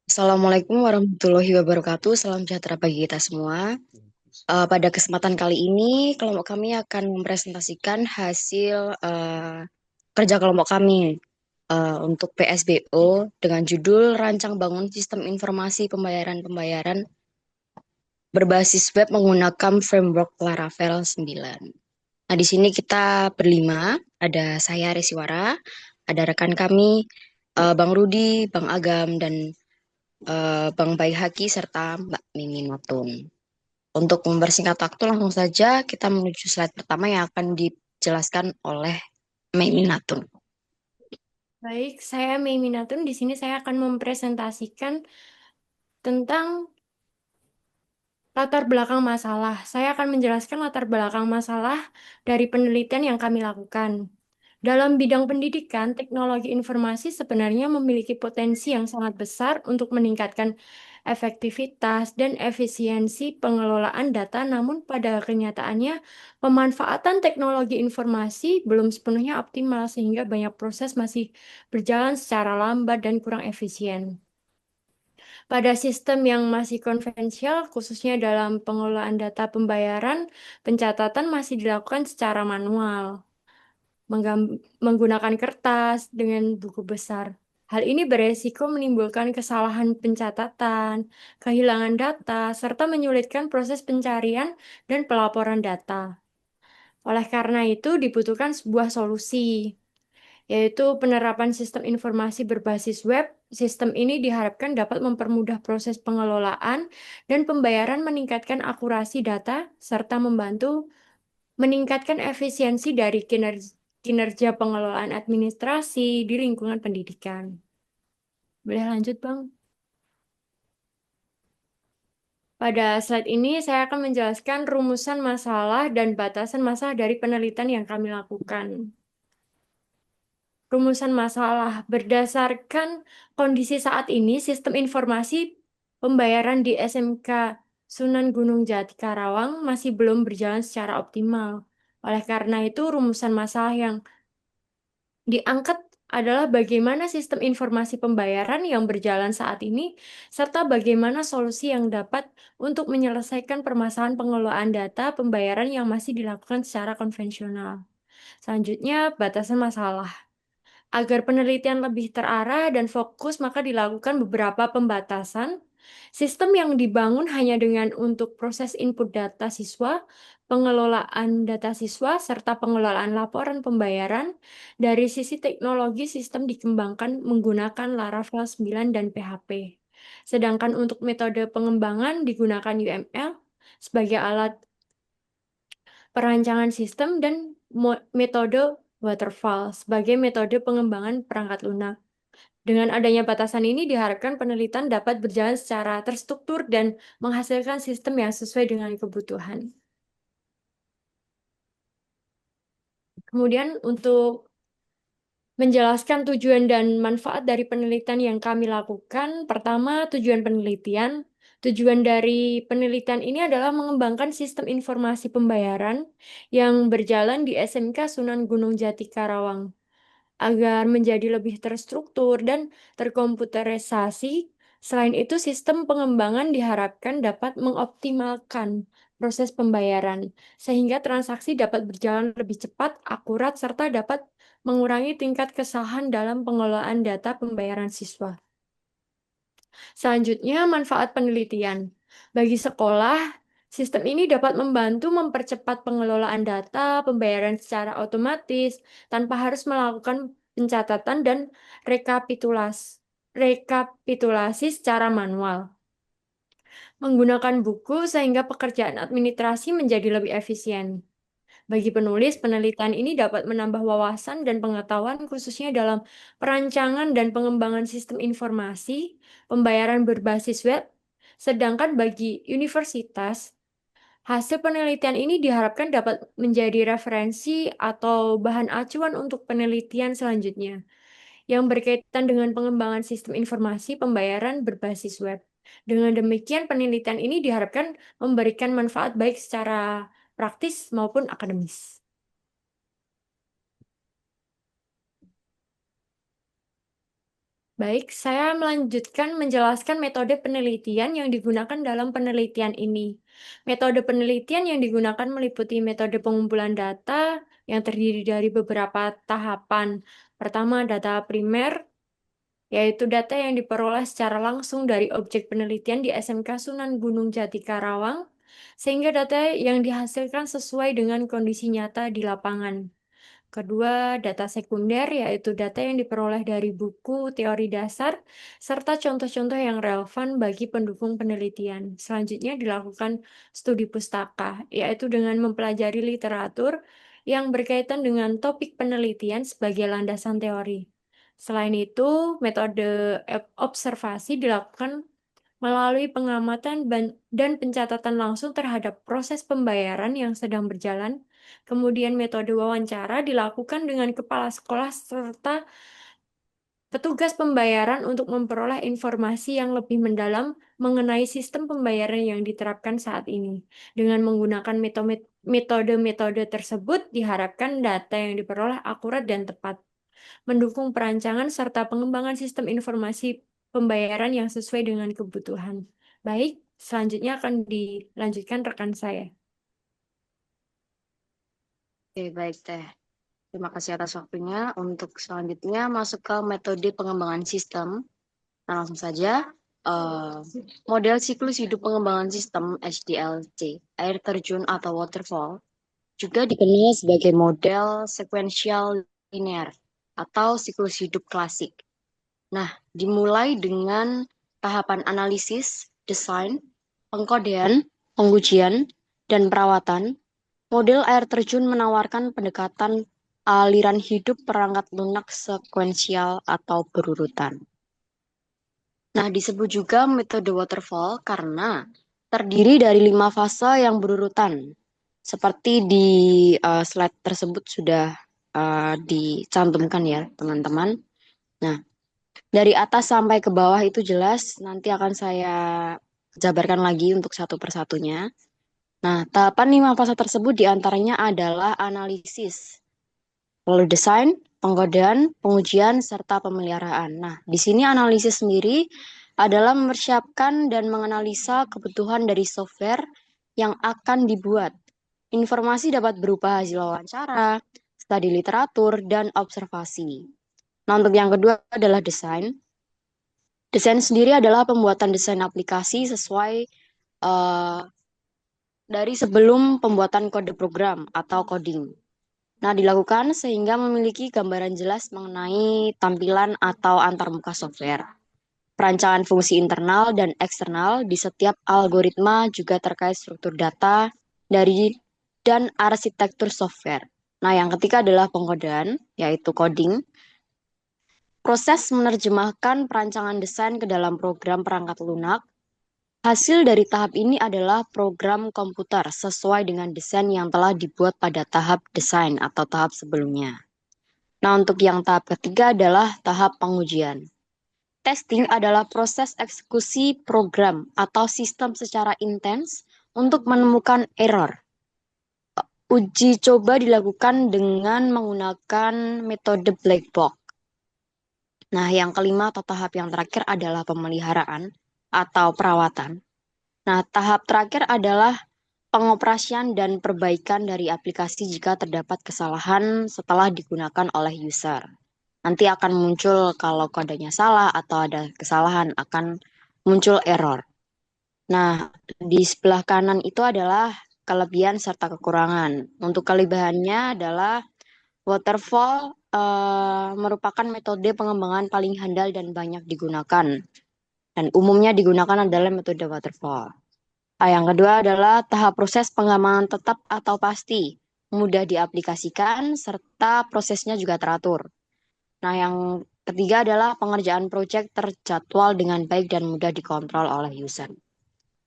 Assalamualaikum warahmatullahi wabarakatuh. Salam sejahtera bagi kita semua. Pada kesempatan kali ini, kelompok kami akan mempresentasikan hasil kerja kelompok kami untuk PSBO dengan judul Rancang Bangun Sistem Informasi Pembayaran-Pembayaran Berbasis Web Menggunakan Framework Laravel 9. Nah, di sini kita berlima, ada saya Resiwara, ada rekan kami Bang Rudi, Bang Agam, dan Bang Baihaki serta Mbak Mimi Matun. Untuk mempersingkat waktu langsung saja kita menuju slide pertama yang akan dijelaskan oleh Mimi Matun. Baik, saya Mei Minatun. Di sini saya akan mempresentasikan tentang latar belakang masalah. Saya akan menjelaskan latar belakang masalah dari penelitian yang kami lakukan. Dalam bidang pendidikan, teknologi informasi sebenarnya memiliki potensi yang sangat besar untuk meningkatkan efektivitas dan efisiensi pengelolaan data, namun pada kenyataannya pemanfaatan teknologi informasi belum sepenuhnya optimal sehingga banyak proses masih berjalan secara lambat dan kurang efisien. Pada sistem yang masih konvensional, khususnya dalam pengelolaan data pembayaran, pencatatan masih dilakukan secara manual menggunakan kertas dengan buku besar. Hal ini beresiko menimbulkan kesalahan pencatatan, kehilangan data, serta menyulitkan proses pencarian dan pelaporan data. Oleh karena itu, dibutuhkan sebuah solusi, yaitu penerapan sistem informasi berbasis web. Sistem ini diharapkan dapat mempermudah proses pengelolaan dan pembayaran, meningkatkan akurasi data, serta membantu meningkatkan efisiensi dari kinerja pengelolaan administrasi di lingkungan pendidikan. Boleh lanjut, Bang? Pada slide ini saya akan menjelaskan rumusan masalah dan batasan masalah dari penelitian yang kami lakukan. Rumusan masalah berdasarkan kondisi saat ini, sistem informasi pembayaran di SMK Sunan Gunung Jati Karawang masih belum berjalan secara optimal. Oleh karena itu, rumusan masalah yang diangkat adalah bagaimana sistem informasi pembayaran yang berjalan saat ini, serta bagaimana solusi yang dapat untuk menyelesaikan permasalahan pengelolaan data pembayaran yang masih dilakukan secara konvensional. Selanjutnya, batasan masalah. Agar penelitian lebih terarah dan fokus, maka dilakukan beberapa pembatasan. Sistem yang dibangun hanya dengan untuk proses input data siswa, pengelolaan data siswa, serta pengelolaan laporan pembayaran. Dari sisi teknologi, sistem dikembangkan menggunakan Laravel 9 dan PHP. Sedangkan untuk metode pengembangan digunakan UML sebagai alat perancangan sistem dan metode waterfall sebagai metode pengembangan perangkat lunak. Dengan adanya batasan ini diharapkan penelitian dapat berjalan secara terstruktur dan menghasilkan sistem yang sesuai dengan kebutuhan. Kemudian untuk menjelaskan tujuan dan manfaat dari penelitian yang kami lakukan, pertama tujuan penelitian. Tujuan dari penelitian ini adalah mengembangkan sistem informasi pembayaran yang berjalan di SMK Sunan Gunung Jati Karawang agar menjadi lebih terstruktur dan terkomputerisasi. Selain itu, sistem pengembangan diharapkan dapat mengoptimalkan proses pembayaran, sehingga transaksi dapat berjalan lebih cepat, akurat, serta dapat mengurangi tingkat kesalahan dalam pengelolaan data pembayaran siswa. Selanjutnya, manfaat penelitian. Bagi sekolah, sistem ini dapat membantu mempercepat pengelolaan data pembayaran secara otomatis tanpa harus melakukan pencatatan dan rekapitulasi secara manual. Menggunakan buku sehingga pekerjaan administrasi menjadi lebih efisien. Bagi penulis, penelitian ini dapat menambah wawasan dan pengetahuan khususnya dalam perancangan dan pengembangan sistem informasi, pembayaran berbasis web. Sedangkan bagi universitas, hasil penelitian ini diharapkan dapat menjadi referensi atau bahan acuan untuk penelitian selanjutnya yang berkaitan dengan pengembangan sistem informasi pembayaran berbasis web. Dengan demikian, penelitian ini diharapkan memberikan manfaat baik secara praktis maupun akademis. Baik, saya melanjutkan menjelaskan metode penelitian yang digunakan dalam penelitian ini. Metode penelitian yang digunakan meliputi metode pengumpulan data yang terdiri dari beberapa tahapan. Pertama, data primer, yaitu data yang diperoleh secara langsung dari objek penelitian di SMK Sunan Gunung Jati Karawang, sehingga data yang dihasilkan sesuai dengan kondisi nyata di lapangan. Kedua, data sekunder, yaitu data yang diperoleh dari buku teori dasar, serta contoh-contoh yang relevan bagi pendukung penelitian. Selanjutnya dilakukan studi pustaka, yaitu dengan mempelajari literatur yang berkaitan dengan topik penelitian sebagai landasan teori. Selain itu, metode observasi dilakukan melalui pengamatan dan pencatatan langsung terhadap proses pembayaran yang sedang berjalan. Kemudian metode wawancara dilakukan dengan kepala sekolah serta petugas pembayaran untuk memperoleh informasi yang lebih mendalam mengenai sistem pembayaran yang diterapkan saat ini. Dengan menggunakan metode-metode tersebut, diharapkan data yang diperoleh akurat dan tepat, mendukung perancangan serta pengembangan sistem informasi pembayaran yang sesuai dengan kebutuhan. Baik, selanjutnya akan dilanjutkan rekan saya. Oke, baik Teh. Terima kasih atas waktunya. Untuk selanjutnya masuk ke metode pengembangan sistem. Nah, langsung saja. eh, Model siklus hidup pengembangan sistem HDLC, air terjun atau waterfall, juga dikenal sebagai model sekuensial linear atau siklus hidup klasik. Nah, dimulai dengan tahapan analisis, desain, pengkodean, pengujian, dan perawatan. Model air terjun menawarkan pendekatan aliran hidup perangkat lunak sekuensial atau berurutan. Nah, disebut juga metode waterfall karena terdiri dari 5 fase yang berurutan. Seperti di slide tersebut sudah dicantumkan ya, teman-teman. Nah, dari atas sampai ke bawah itu jelas, nanti akan saya jabarkan lagi untuk satu persatunya. Nah, tahapan 5 fase tersebut diantaranya adalah analisis, lalu desain, pengkodean, pengujian, serta pemeliharaan. Nah, di sini analisis sendiri adalah mempersiapkan dan menganalisa kebutuhan dari software yang akan dibuat. Informasi dapat berupa hasil wawancara, studi literatur, dan observasi. Nah, untuk yang kedua adalah desain. Desain sendiri adalah pembuatan desain aplikasi sesuai eh, dari sebelum pembuatan kode program atau coding. Nah, dilakukan sehingga memiliki gambaran jelas mengenai tampilan atau antarmuka software. Perancangan fungsi internal dan eksternal di setiap algoritma juga terkait struktur data dari dan arsitektur software. Nah, yang ketiga adalah pengkodean, yaitu coding. Proses menerjemahkan perancangan desain ke dalam program perangkat lunak. Hasil dari tahap ini adalah program komputer sesuai dengan desain yang telah dibuat pada tahap desain atau tahap sebelumnya. Nah, untuk yang tahap ketiga adalah tahap pengujian. Testing adalah proses eksekusi program atau sistem secara intens untuk menemukan error. Uji coba dilakukan dengan menggunakan metode black box. Nah, yang kelima atau tahap yang terakhir adalah pemeliharaan atau perawatan. Nah, tahap terakhir adalah pengoperasian dan perbaikan dari aplikasi jika terdapat kesalahan setelah digunakan oleh user. Nanti akan muncul kalau kodenya salah atau ada kesalahan akan muncul error. Nah, di sebelah kanan itu adalah kelebihan serta kekurangan. Untuk kelebihannya adalah waterfall merupakan metode pengembangan paling handal dan banyak digunakan. Dan umumnya digunakan adalah metode waterfall. Yang kedua adalah tahap proses pengembangan tetap atau pasti, mudah diaplikasikan, serta prosesnya juga teratur. Nah, yang ketiga adalah pengerjaan proyek terjadwal dengan baik dan mudah dikontrol oleh user.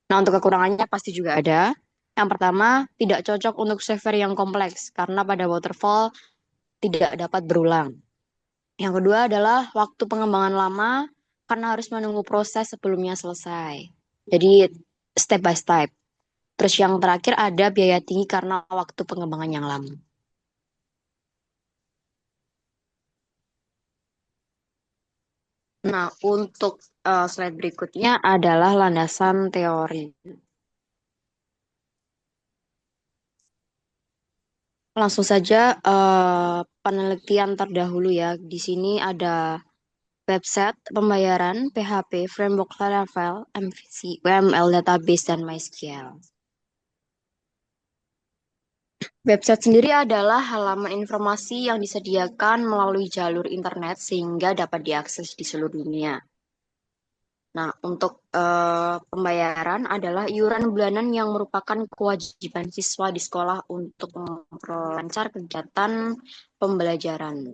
Nah, untuk kekurangannya pasti juga ada. Yang pertama, tidak cocok untuk software yang kompleks karena pada waterfall tidak dapat berulang. Yang kedua adalah waktu pengembangan lama karena harus menunggu proses sebelumnya selesai. Jadi step by step. Terus yang terakhir ada biaya tinggi karena waktu pengembangan yang lama. Nah, untuk slide berikutnya adalah landasan teori. Langsung saja penelitian terdahulu ya. Di sini ada website pembayaran, PHP, framework Laravel, MVC, UML database, dan MySQL. Website sendiri adalah halaman informasi yang disediakan melalui jalur internet sehingga dapat diakses di seluruh dunia. Nah, untuk pembayaran adalah iuran bulanan yang merupakan kewajiban siswa di sekolah untuk memperlancar kegiatan pembelajaran.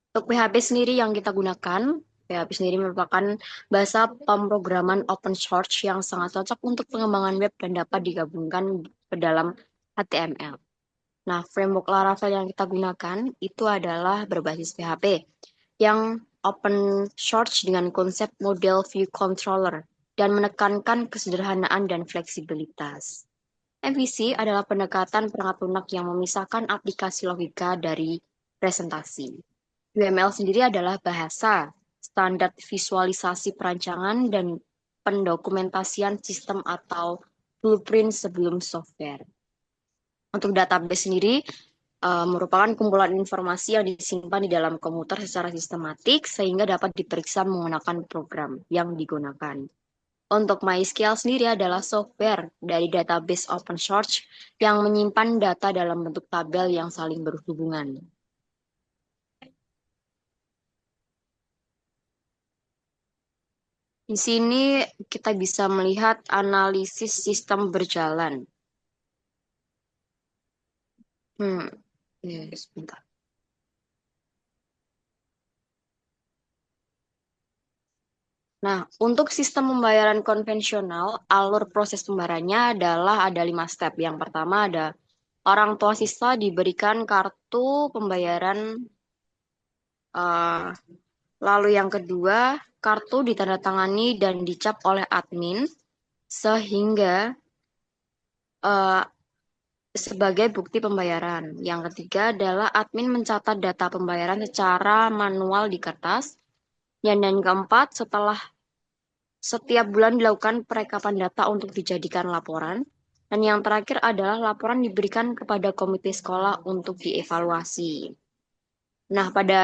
Untuk PHP sendiri yang kita gunakan, PHP sendiri merupakan bahasa pemrograman open source yang sangat cocok untuk pengembangan web dan dapat digabungkan ke dalam HTML. Nah, framework Laravel yang kita gunakan itu adalah berbasis PHP yang open source dengan konsep model view controller dan menekankan kesederhanaan dan fleksibilitas. MVC adalah pendekatan perangkat lunak yang memisahkan aplikasi logika dari presentasi. UML sendiri adalah bahasa standar visualisasi perancangan dan pendokumentasian sistem atau blueprint sebelum software. Untuk database sendiri merupakan kumpulan informasi yang disimpan di dalam komputer secara sistematik sehingga dapat diperiksa menggunakan program yang digunakan. Untuk MySQL sendiri adalah software dari database open source yang menyimpan data dalam bentuk tabel yang saling berhubungan. Di sini kita bisa melihat analisis sistem berjalan. Sebentar. Nah, untuk sistem pembayaran konvensional, alur proses pembayarannya adalah ada 5 step. Yang pertama ada orang tua siswa diberikan kartu pembayaran, uh, lalu yang kedua kartu ditandatangani dan dicap oleh admin sehingga uh, sebagai bukti pembayaran. Yang ketiga adalah admin mencatat data pembayaran secara manual di kertas. Dan keempat, setelah setiap bulan dilakukan perekapan data untuk dijadikan laporan. Dan yang terakhir adalah laporan diberikan kepada komite sekolah untuk dievaluasi. Nah, pada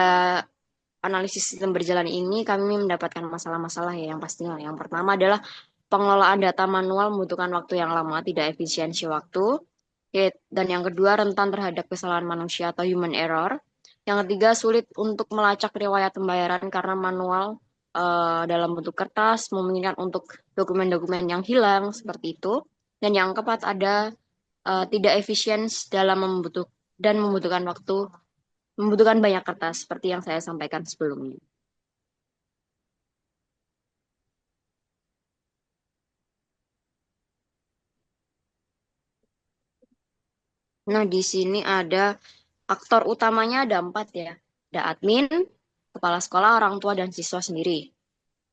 analisis sistem berjalan ini kami mendapatkan masalah-masalah ya yang pastinya. Yang pertama adalah pengelolaan data manual membutuhkan waktu yang lama, tidak efisiensi waktu. Dan yang kedua, rentan terhadap kesalahan manusia atau human error. Yang ketiga, sulit untuk melacak riwayat pembayaran karena manual dalam bentuk kertas, memungkinkan untuk dokumen-dokumen yang hilang, seperti itu. Dan yang keempat, ada tidak efisien dalam membutuhkan waktu, membutuhkan banyak kertas, seperti yang saya sampaikan sebelumnya. Nah, di sini ada aktor utamanya ada 4 ya. Ada admin, kepala sekolah, orang tua, dan siswa sendiri.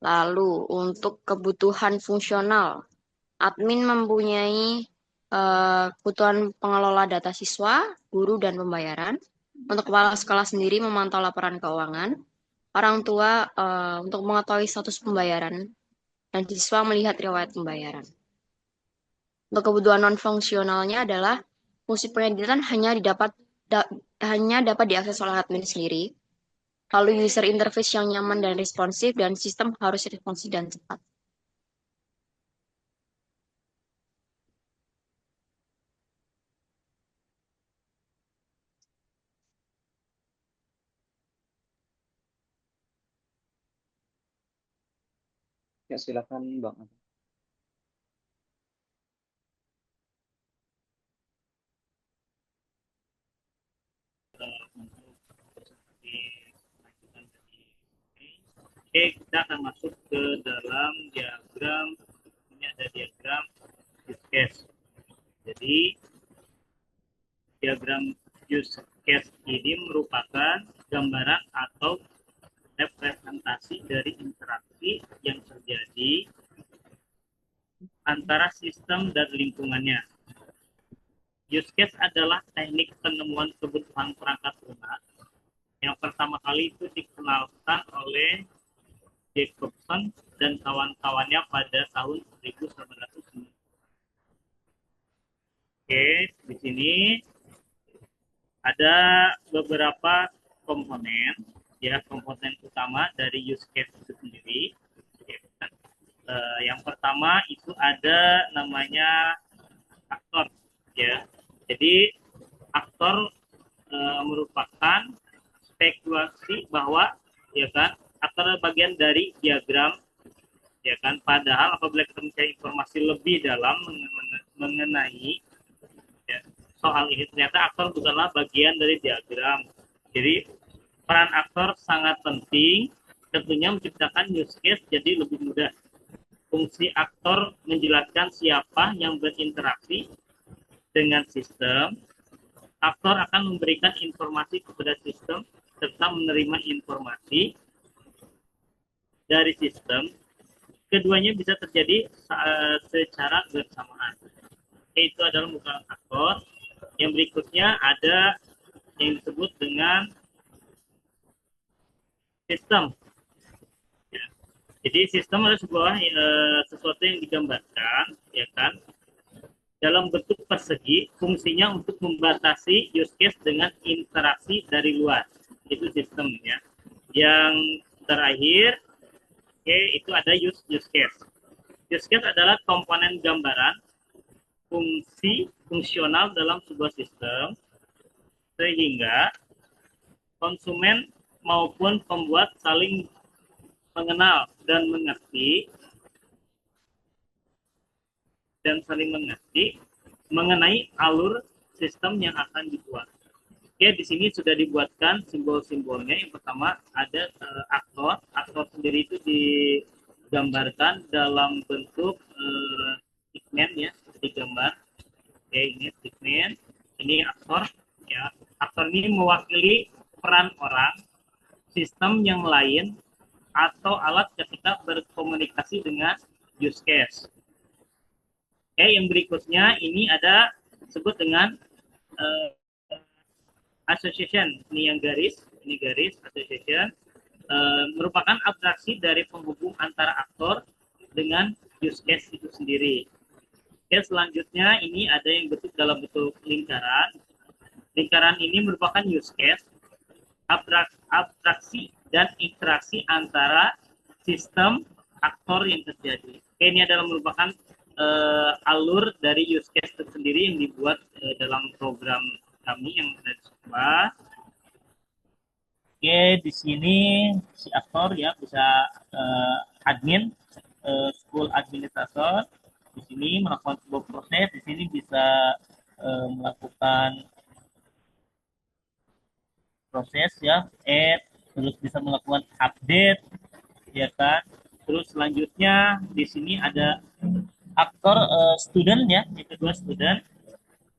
Lalu untuk kebutuhan fungsional, admin mempunyai kebutuhan pengelola data siswa, guru, dan pembayaran. Untuk kepala sekolah sendiri memantau laporan keuangan. Orang tua untuk mengetahui status pembayaran, dan siswa melihat riwayat pembayaran. Untuk kebutuhan non-fungsionalnya adalah fungsi pengeditan hanya dapat diakses oleh admin sendiri. Lalu user interface yang nyaman dan responsif, dan sistem harus responsif dan cepat. Ya, silakan Bang. Oke, kita akan masuk ke dalam diagram. Ini ada diagram use case. Jadi, diagram use case ini merupakan gambaran atau representasi dari interaksi yang terjadi antara sistem dan lingkungannya. Use case adalah teknik penemuan kebutuhan perangkat lunak yang pertama kali itu dikenalkan oleh Jacobson dan kawan-kawannya pada tahun 1990. Oke, di sini ada beberapa komponen, ya, komponen utama dari use case itu sendiri. Yang pertama itu ada namanya aktor, ya. Jadi aktor merupakan spekulasi bahwa, ya kan, aktor adalah bagian dari diagram, ya kan. Padahal apabila kita mencari informasi lebih dalam mengenai, ya, soal ini, ternyata aktor bukanlah bagian dari diagram. Jadi peran aktor sangat penting, tentunya menciptakan use case jadi lebih mudah. Fungsi aktor menjelaskan siapa yang berinteraksi dengan sistem. Aktor akan memberikan informasi kepada sistem serta menerima informasi dari sistem. Keduanya bisa terjadi secara bersamaan. Itu adalah bukan aktor. Yang berikutnya ada yang disebut dengan sistem. Ya. Jadi sistem adalah sebuah sesuatu yang digambarkan, ya kan, dalam bentuk persegi, fungsinya untuk membatasi use case dengan interaksi dari luar. Itu sistem, ya. Yang terakhir, oke, itu ada use case. Use case adalah komponen gambaran fungsional dalam sebuah sistem, sehingga konsumen maupun pembuat saling mengenal dan mengerti mengenai alur sistem yang akan dibuat. Oke, di sini sudah dibuatkan simbol-simbolnya. Yang pertama ada aktor. Aktor sendiri itu digambarkan dalam bentuk segmen, ya, seperti gambar. Oke, ini segmen. Ini aktor, ya. Aktor ini mewakili peran orang, sistem yang lain, atau alat ketika berkomunikasi dengan use case. Oke, yang berikutnya ini ada disebut dengan association. Ini yang garis, ini garis association, merupakan abstraksi dari penghubung antara aktor dengan use case itu sendiri. Oke, selanjutnya ini ada yang bentuk dalam bentuk lingkaran. Lingkaran ini merupakan use case, abstraksi dan interaksi antara sistem aktor yang terjadi. Oke, ini adalah merupakan alur dari use case tersendiri yang dibuat dalam program kami yang ada di sekolah. Oke, di sini si aktor, ya, bisa admin, school administrator. Di sini melakukan sebuah proses. Di sini bisa melakukan proses, ya, add, terus bisa melakukan update, ya kan. Terus selanjutnya di sini ada aktor student, ya, yang kedua student.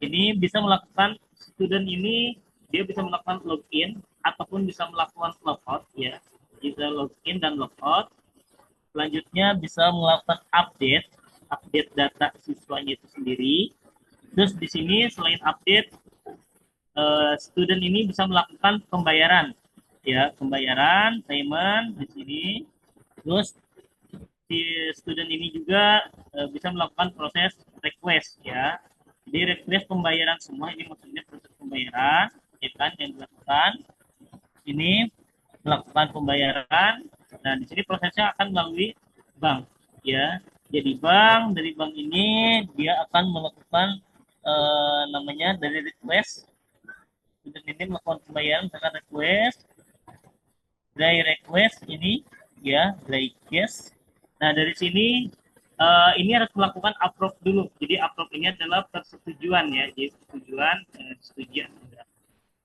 Ini bisa melakukan, student ini dia bisa melakukan login ataupun bisa melakukan logout, ya, bisa login dan logout. Selanjutnya bisa melakukan update data siswanya itu sendiri. Terus di sini selain update, student ini bisa melakukan pembayaran, ya, pembayaran payment di sini. Terus si student ini juga bisa melakukan proses request, ya. Jadi request pembayaran semua, ini maksudnya proses pembayaran, ya kan, yang dilakukan ini melakukan pembayaran. Nah, di sini prosesnya akan melalui bank, ya. Jadi dari bank ini dia akan melakukan namanya dari request. Student ini melakukan pembayaran dengan request. Dari request ini, ya, dari case. Nah, dari sini ini harus melakukan approve dulu. Jadi approve ini adalah persetujuan, ya. Jadi setujuan.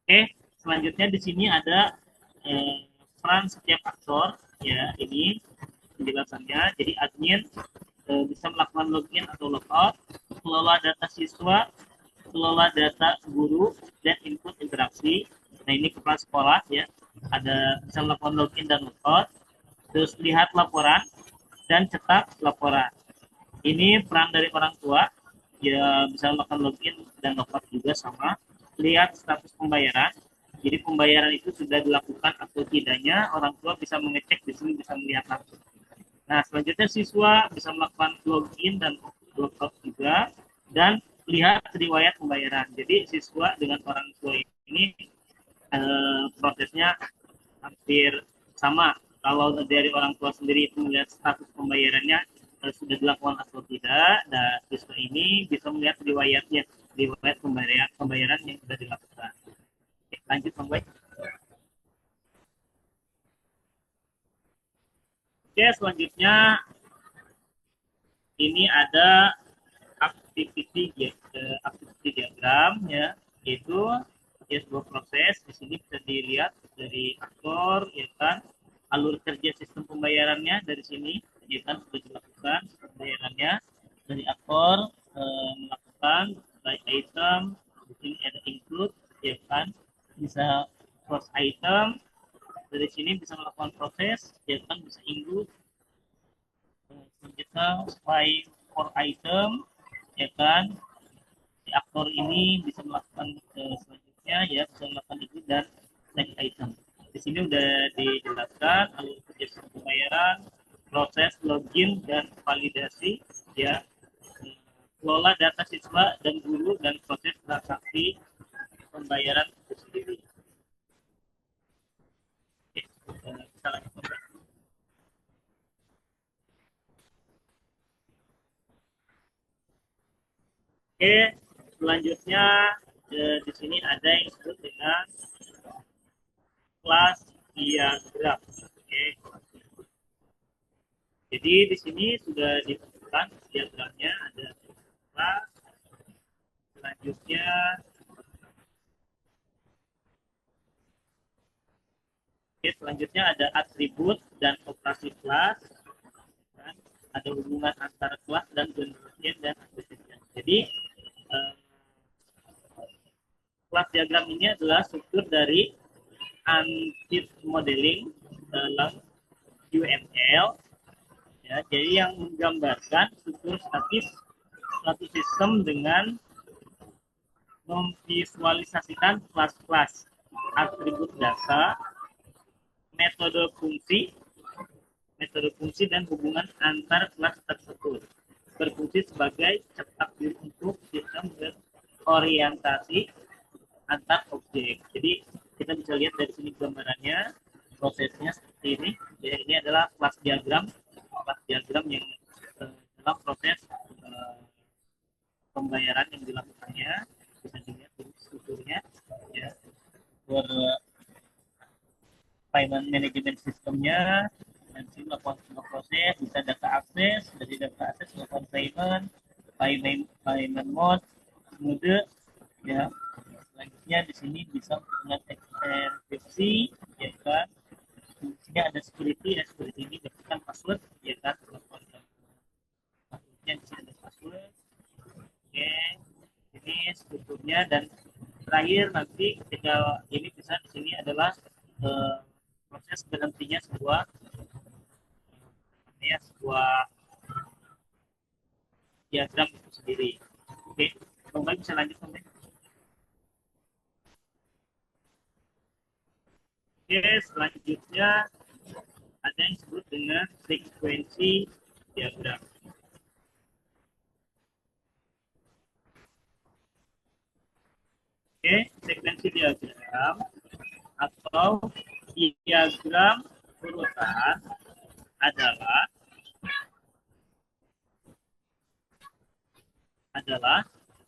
Oke, selanjutnya di sini ada peran setiap aktor, ya, ini penjelasannya. Jadi admin bisa melakukan login atau logout, kelola data siswa, kelola data guru, dan input interaksi. Nah, ini kepala sekolah, ya, ada bisa melakukan login dan logout. Terus lihat laporan dan cetak laporan. Ini peran dari orang tua, ya, bisa melakukan login dan logout juga sama. Lihat status pembayaran. Jadi pembayaran itu sudah dilakukan atau tidaknya, orang tua bisa mengecek di sini, bisa melihat langsung. Nah, selanjutnya siswa bisa melakukan login dan logout juga, dan lihat riwayat pembayaran. Jadi siswa dengan orang tua ini prosesnya hampir sama. Kalau dari orang tua sendiri itu melihat status pembayarannya sudah dilakukan atau tidak, dan siswa ini bisa melihat riwayatnya, riwayat pembayaran yang sudah dilakukan. Oke, lanjut, Bang Boy. Oke, selanjutnya ini ada activity diagram, ya, yaitu ya sebuah proses. Di sini bisa dilihat dari aktor, ya kan, alur kerja sistem pembayarannya dari sini, ya kan, sudah dilakukan pembayarannya dari aktor, melakukan by item. Di sini ada include, ya kan, bisa source item, dari sini bisa melakukan proses, ya kan, bisa include. Kita by for item, ya kan, si aktor ini bisa melakukan selanjutnya, ya, bisa melakukan itu dan select item. Di sini udah dijelaskan alur kerja pembayaran, proses login dan validasi, ya, kelola data siswa dan guru, dan proses transaksi pembayaran itu sendiri. Oke, kita lanjut. Oke, selanjutnya di sini ada yang disebut dengan kelas diagram. Oke. Jadi di sini sudah ditentukan diagramnya, ada kelas. Selanjutnya ada atribut dan operasi kelas. Dan ada hubungan antara kelas dan penelitian dan aktivitasnya. Jadi kelas diagram ini adalah struktur dari unit modeling dalam UML, ya, jadi yang menggambarkan struktur statis suatu sistem dengan memvisualisasikan kelas-kelas, atribut data, metode fungsi dan hubungan antar kelas tersebut, berfungsi sebagai cetak biru untuk sistem berorientasi antar objek. Jadi kita bisa lihat dari sini gambarannya, prosesnya seperti ini. Ya, ini adalah kelas diagram yang dalam proses pembayaran yang dilakukannya. Bisa dilihat dari strukturnya, ya, for payment management sistemnya. Dan sini melakukan semua proses, bisa data akses, dari data akses melakukan payment mode, ya. Selanjutnya di sini bisa menggunakan enkripsi, ya kan. Di sini ada security, dan security ini berikan password, ya kan. Passwordnya di sini ada password. Oke, ini strukturnya. Dan terakhir nanti ketika ini bisa di sini adalah proses berhentinya sebuah diagram itu sendiri. Oke, Bang bisa lanjut, sampai. Oke, selanjutnya ada yang disebut dengan frekuensi diagram. Oke, frekuensi diagram atau diagram urutan adalah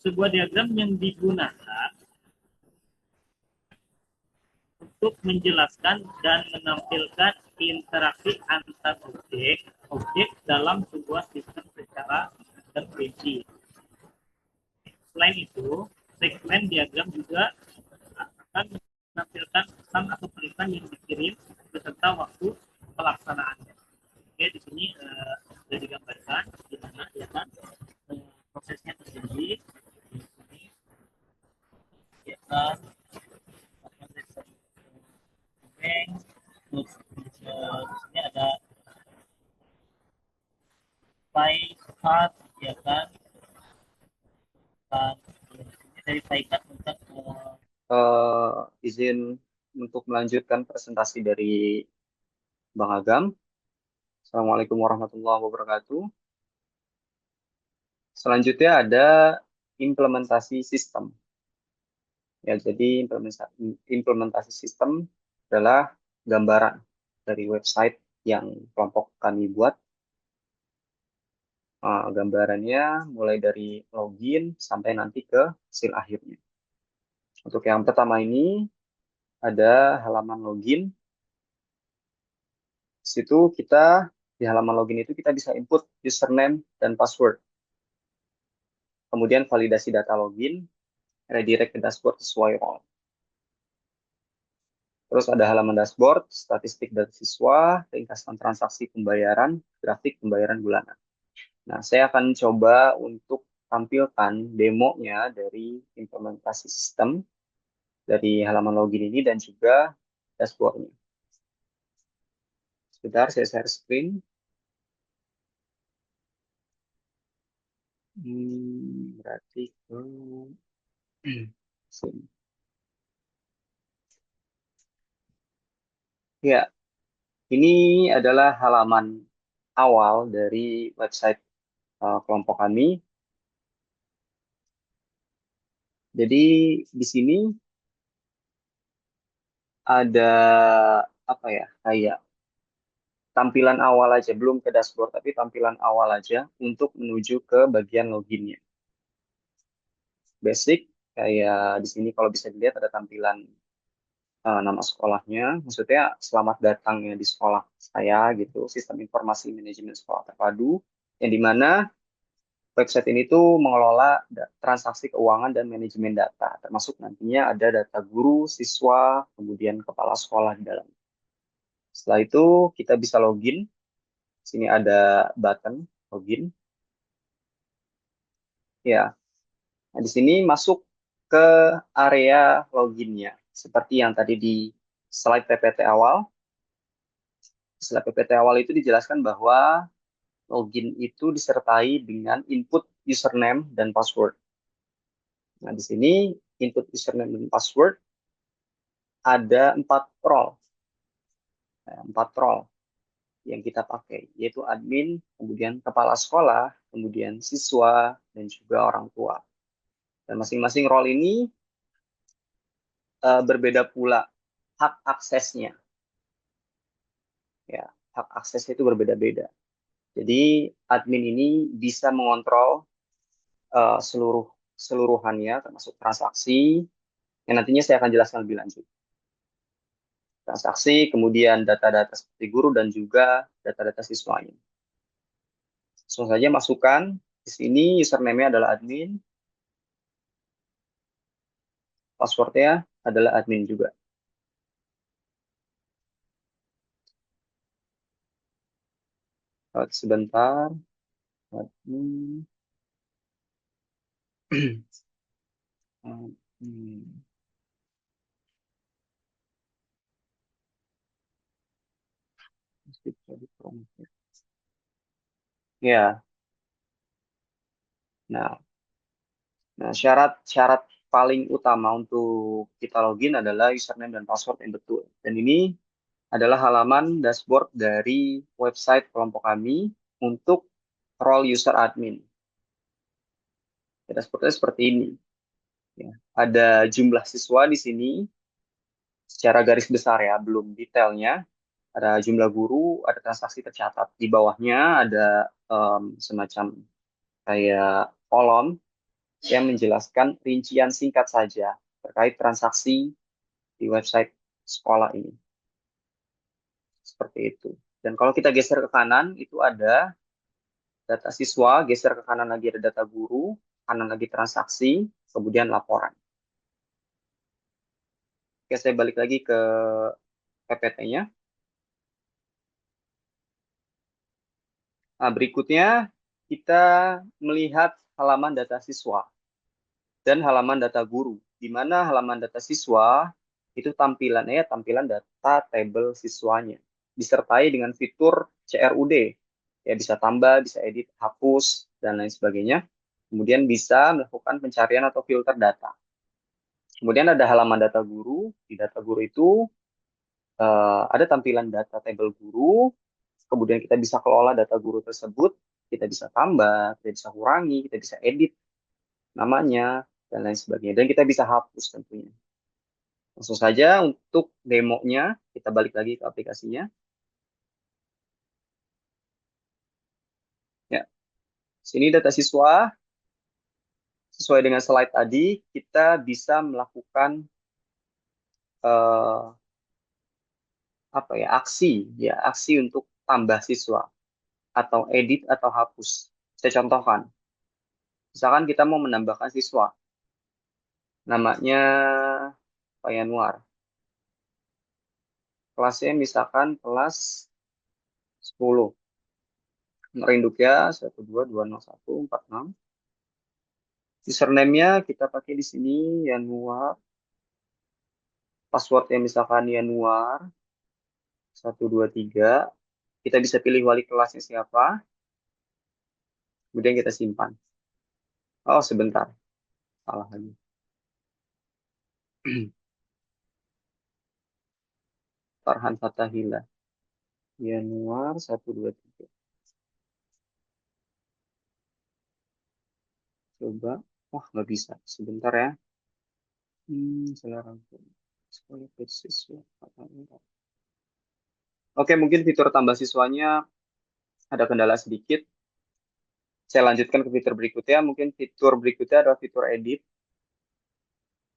sebuah diagram yang digunakan untuk menjelaskan dan menampilkan interaksi antar objek dalam sebuah sistem secara terperinci. Selain itu, segmen diagram juga akan menampilkan pesan atau perintah yang dikirim beserta waktu pelaksanaannya. Oke, di sini sudah digambarkan di mana, ya kan, prosesnya terjadi. Di sini, ya kan, terus di sini ada pie chart, ya kan, dan dari pie chart untuk izin untuk melanjutkan presentasi dari Bang Agam. Assalamualaikum warahmatullahi wabarakatuh. Selanjutnya ada implementasi sistem. Ya, jadi implementasi sistem adalah gambaran dari website yang kelompok kami buat. Gambarannya mulai dari login sampai nanti ke hasil akhirnya. Untuk yang pertama ini ada halaman login. Di situ di halaman login itu kita bisa input username dan password. Kemudian validasi data login, redirect ke dashboard sesuai role. Terus ada halaman dashboard, statistik data siswa, ringkasan transaksi pembayaran, grafik pembayaran bulanan. Nah, saya akan coba untuk tampilkan demonya dari implementasi sistem dari halaman login ini dan juga dashboardnya. Sebentar, saya share screen. Berarti ke sini. Ya, ini adalah halaman awal dari website kelompok kami. Jadi di sini ada apa ya, kayak tampilan awal aja, belum ke dashboard, tapi tampilan awal aja untuk menuju ke bagian loginnya. Basic, kayak di sini kalau bisa dilihat ada tampilan nama sekolahnya, maksudnya selamat datangnya di sekolah saya gitu, sistem informasi manajemen sekolah terpadu, yang dimana website ini tuh mengelola transaksi keuangan dan manajemen data, termasuk nantinya ada data guru, siswa, kemudian kepala sekolah di dalam. Setelah itu kita bisa login. Sini ada button login. Ya, nah, di sini masuk ke area loginnya. Seperti yang tadi di slide PPT awal. Slide PPT awal itu dijelaskan bahwa login itu disertai dengan input username dan password. Nah, di sini input username dan password ada 4 role. 4 role yang kita pakai, yaitu admin, kemudian kepala sekolah, kemudian siswa, dan juga orang tua. Dan masing-masing role ini berbeda pula hak aksesnya. Ya, hak aksesnya itu berbeda-beda. Jadi admin ini bisa mengontrol seluruhannya, termasuk transaksi, yang nantinya saya akan jelaskan lebih lanjut. Transaksi, kemudian data-data seperti guru dan juga data-data siswanya. Langsung saja masukkan. Di sini username-nya adalah admin, password-nya adalah admin juga. Sebentar. Admin. Admin. Ya, nah syarat paling utama untuk kita login adalah username dan password yang betul. Dan ini adalah halaman dashboard dari website kelompok kami untuk role user admin. Ya, dashboardnya seperti ini. Ya, ada jumlah siswa di sini secara garis besar ya, belum detailnya. Ada jumlah guru, ada transaksi tercatat. Di bawahnya ada semacam kayak kolom yang menjelaskan rincian singkat saja terkait transaksi di website sekolah ini. Seperti itu. Dan kalau kita geser ke kanan, itu ada data siswa, geser ke kanan lagi ada data guru, kanan lagi transaksi, kemudian laporan. Oke, saya balik lagi ke PPT-nya. Nah, berikutnya kita melihat halaman data siswa dan halaman data guru, di mana halaman data siswa itu tampilannya tampilan data tabel siswanya, disertai dengan fitur CRUD, ya bisa tambah, bisa edit, hapus, dan lain sebagainya. Kemudian bisa melakukan pencarian atau filter data. Kemudian ada halaman data guru, di data guru itu ada tampilan data tabel guru, kemudian kita bisa kelola data guru tersebut, kita bisa tambah, kita bisa kurangi, kita bisa edit namanya, dan lain sebagainya. Dan kita bisa hapus tentunya. Langsung saja untuk demonya, kita balik lagi ke aplikasinya. Ya, sini data siswa, sesuai dengan slide tadi, kita bisa melakukan aksi untuk tambah siswa atau edit atau hapus. Saya contohkan, misalkan kita mau menambahkan siswa, namanya Pak Yanuar. Kelasnya misalkan kelas 10. Nomor induknya 1220146. Username-nya kita pakai di sini Yanuar. Passwordnya misalkan Yanuar 123. Kita bisa pilih wali kelasnya siapa. Kemudian kita simpan. Oh, sebentar. Salah lagi. Farhan Fatahila. Yanuar 123. Coba. Wah, nggak bisa. Sebentar ya. Salah rangkum. Sekolah siswa. Oke, mungkin fitur tambah siswanya ada kendala sedikit. Saya lanjutkan ke fitur berikutnya. Mungkin fitur berikutnya adalah fitur edit.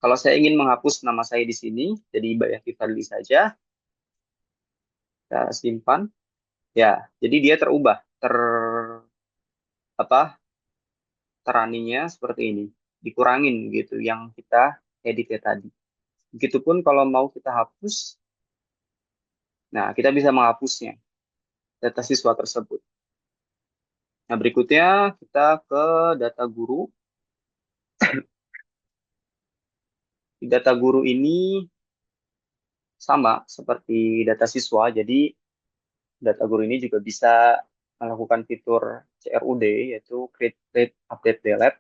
Kalau saya ingin menghapus nama saya di sini, jadi Bayati Fadli saja. Kita simpan. Ya, jadi dia terubah. Teraninya seperti ini. Dikurangin gitu yang kita edit ya tadi. Begitupun kalau mau kita hapus, nah kita bisa menghapusnya data siswa tersebut. Nah, berikutnya kita ke data guru. Di data guru ini sama seperti data siswa, jadi data guru ini juga bisa melakukan fitur CRUD, yaitu Create, Read, Update, Delete,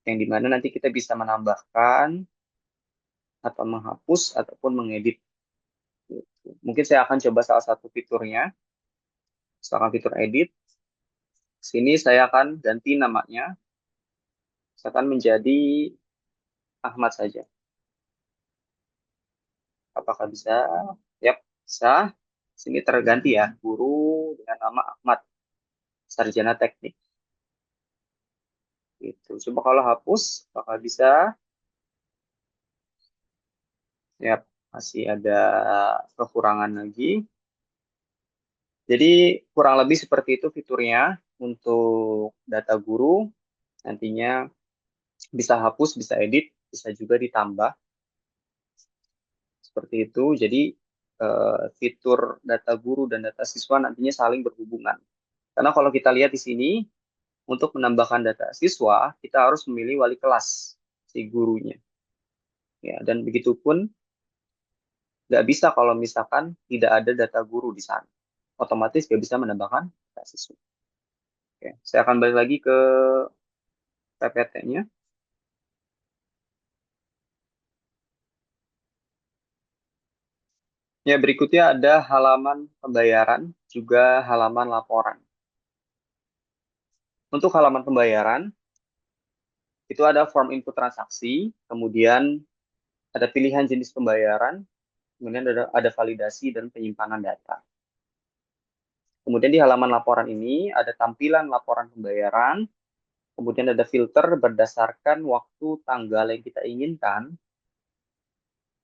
yang dimana nanti kita bisa menambahkan atau menghapus ataupun mengedit. Mungkin saya akan coba salah satu fiturnya, misalkan fitur edit. Sini saya akan ganti namanya, misalkan menjadi Ahmad saja. Apakah bisa? Yap, bisa. Sini terganti ya, guru dengan nama Ahmad, sarjana teknik. Gitu. Coba kalau hapus, apakah bisa? Yap, masih ada kekurangan lagi. Jadi kurang lebih seperti itu fiturnya untuk data guru. Nantinya bisa hapus, bisa edit, bisa juga ditambah. Seperti itu. Jadi fitur data guru dan data siswa nantinya saling berhubungan. Karena kalau kita lihat di sini, untuk menambahkan data siswa, kita harus memilih wali kelas si gurunya. Ya, dan begitu pun nggak bisa kalau misalkan tidak ada data guru di sana. Otomatis nggak bisa menambahkan data siswa. Oke, saya akan balik lagi ke PPT-nya. Ya, berikutnya ada halaman pembayaran, juga halaman laporan. Untuk halaman pembayaran, itu ada form input transaksi, kemudian ada pilihan jenis pembayaran, kemudian ada validasi dan penyimpanan data. Kemudian di halaman laporan ini ada tampilan laporan pembayaran, kemudian ada filter berdasarkan waktu tanggal yang kita inginkan,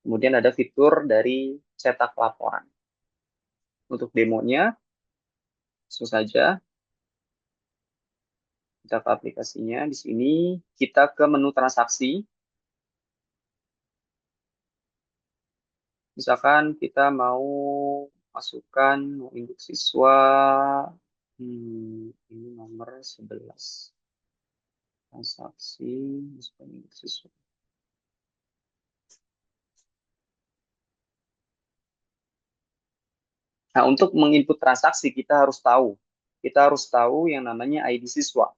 kemudian ada fitur dari cetak laporan. Untuk demonya, langsung saja kita ke aplikasinya. Di sini kita ke menu transaksi. Misalkan kita mau masukkan induk siswa, ini nomor 11. Transaksi, masukkan induk siswa. Nah, untuk menginput transaksi kita harus tahu. Kita harus tahu yang namanya ID siswa.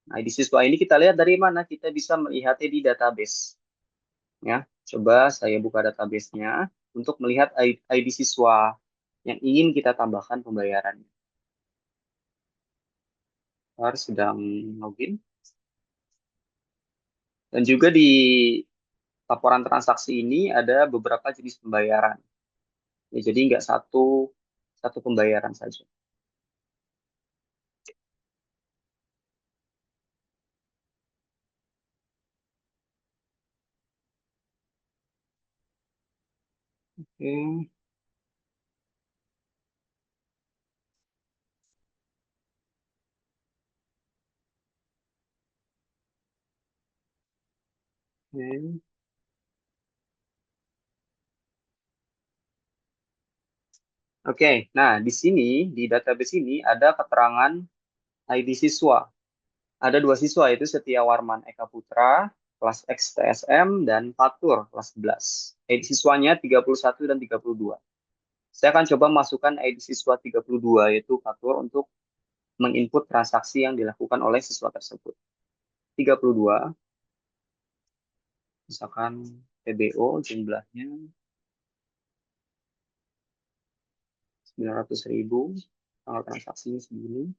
Nah, ID siswa ini kita lihat dari mana? Kita bisa melihatnya di database. Ya, coba saya buka database-nya untuk melihat ID siswa. yang ingin kita tambahkan pembayarannya. Harus sedang login. Dan juga di laporan transaksi ini ada beberapa jenis pembayaran. Ya, jadi nggak satu pembayaran saja. Oke. Oke. Oke, nah di sini di database ini ada keterangan ID siswa. Ada dua siswa yaitu Setia Warman Eka Putra kelas XTSM dan Fatur kelas 11. ID siswanya 31 dan 32. Saya akan coba masukkan ID siswa 32 yaitu Fatur untuk menginput transaksi yang dilakukan oleh siswa tersebut. 32, misalkan TBO jumlahnya 900.000, tanggal transaksinya segini.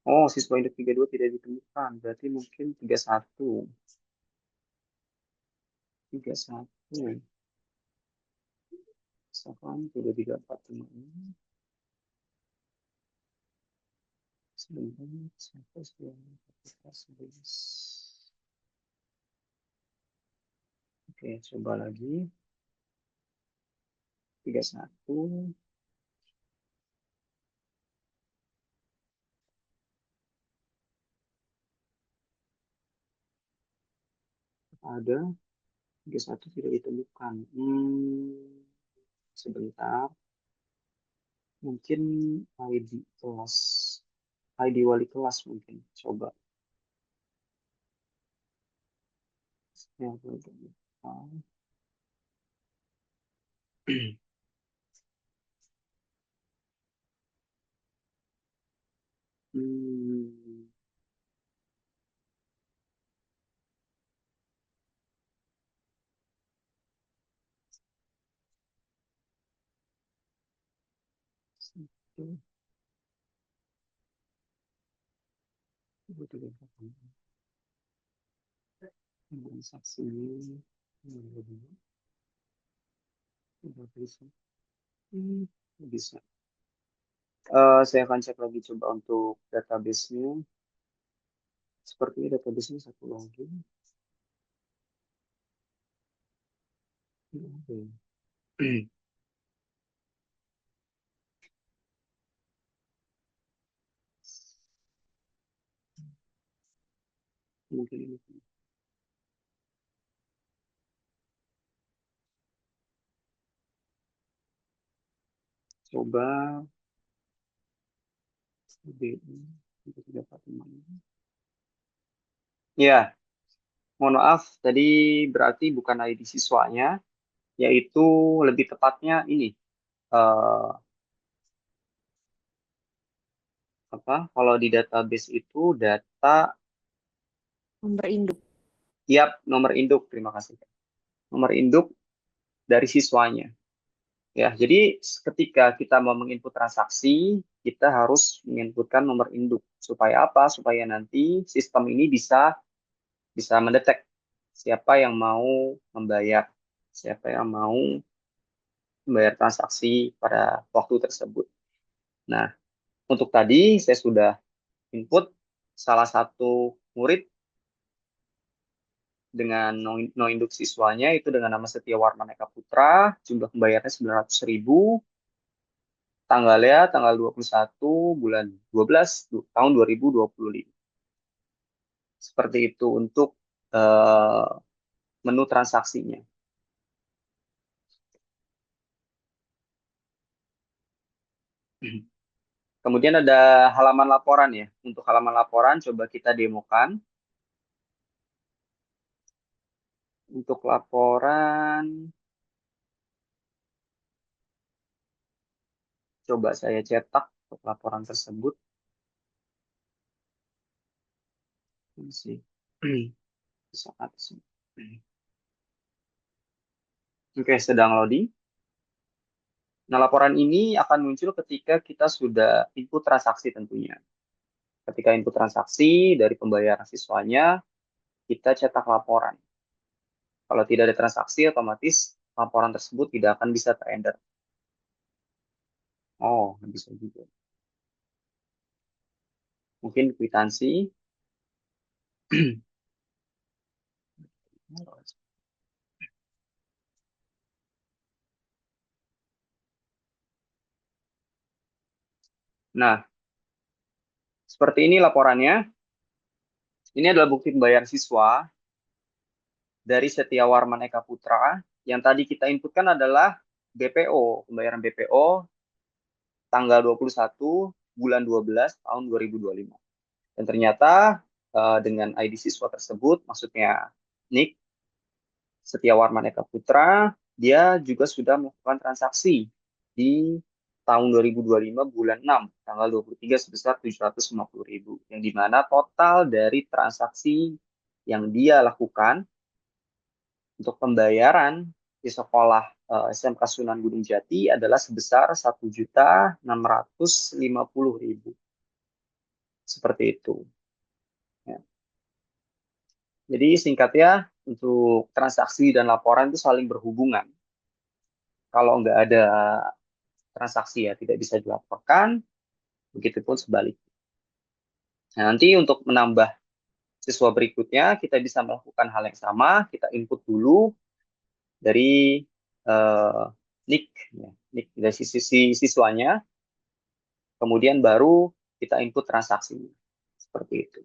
Oh, siswa induk 32 tidak ditemukan, berarti mungkin 31. 31. Misalkan 3345. Sebentar, 11. Oke, coba lagi. 31. Ada 31 tidak ditemukan. Sebentar. Mungkin ID kelas. ID wali kelas mungkin. Coba. Ya, Hmm. Satu, dua, tiga, empat, lima. Transaksinya. Tidak bisa. Bisa. Saya akan cek lagi coba untuk database-nya. Sepertinya database-nya satu lagi. Oke. Mungkin ini. Coba BI 345. Ya, mohon maaf, tadi berarti bukan ID siswanya, yaitu lebih tepatnya ini. eh, apa? Kalau di database itu data, Nomor induk. tiap nomor induk, terima kasih. Nomor induk dari siswanya. Ya, jadi ketika kita mau menginput transaksi, kita harus menginputkan nomor induk. Supaya apa? Supaya nanti sistem ini bisa bisa mendetek siapa yang mau membayar, siapa yang mau membayar transaksi pada waktu tersebut. Nah, untuk tadi saya sudah input salah satu murid dengan no induk siswanya itu dengan nama Setia Warmaneka Putra, jumlah pembayarannya 900.000, tanggalnya tanggal 21 bulan 12 tahun 2025. Seperti itu untuk eh, menu transaksinya. Kemudian ada halaman laporan ya. Untuk halaman laporan coba kita demokan. Untuk laporan coba saya cetak untuk laporan tersebut. Ini sih. Saat Oke, sedang loading. Nah, laporan ini akan muncul ketika kita sudah input transaksi tentunya. Ketika input transaksi dari pembayaran siswanya, kita cetak laporan. Kalau tidak ada transaksi, otomatis laporan tersebut tidak akan bisa terender. Oh, bisa juga. Mungkin kwitansi. Nah, seperti ini laporannya. Ini adalah bukti pembayaran siswa dari Setiawarman Eka Putra. Yang tadi kita inputkan adalah BPO, pembayaran BPO tanggal 21 bulan 12 tahun 2025. Dan ternyata dengan ID siswa tersebut, maksudnya NIK Setiawarman Eka Putra, dia juga sudah melakukan transaksi di tahun 2025 bulan 6, tanggal 23 sebesar 750.000. Yang dimana total dari transaksi yang dia lakukan untuk pembayaran di sekolah SMK Sunan Gunung Jati adalah sebesar 1.650.000. Seperti itu. Ya. Jadi singkatnya, untuk transaksi dan laporan itu saling berhubungan. Kalau nggak ada transaksi ya tidak bisa dilaporkan, begitupun sebaliknya. Nah, nanti untuk menambah siswa berikutnya, kita bisa melakukan hal yang sama, kita input dulu dari NIK, ya, NIK dari sisi siswanya, kemudian baru kita input transaksi. Seperti itu.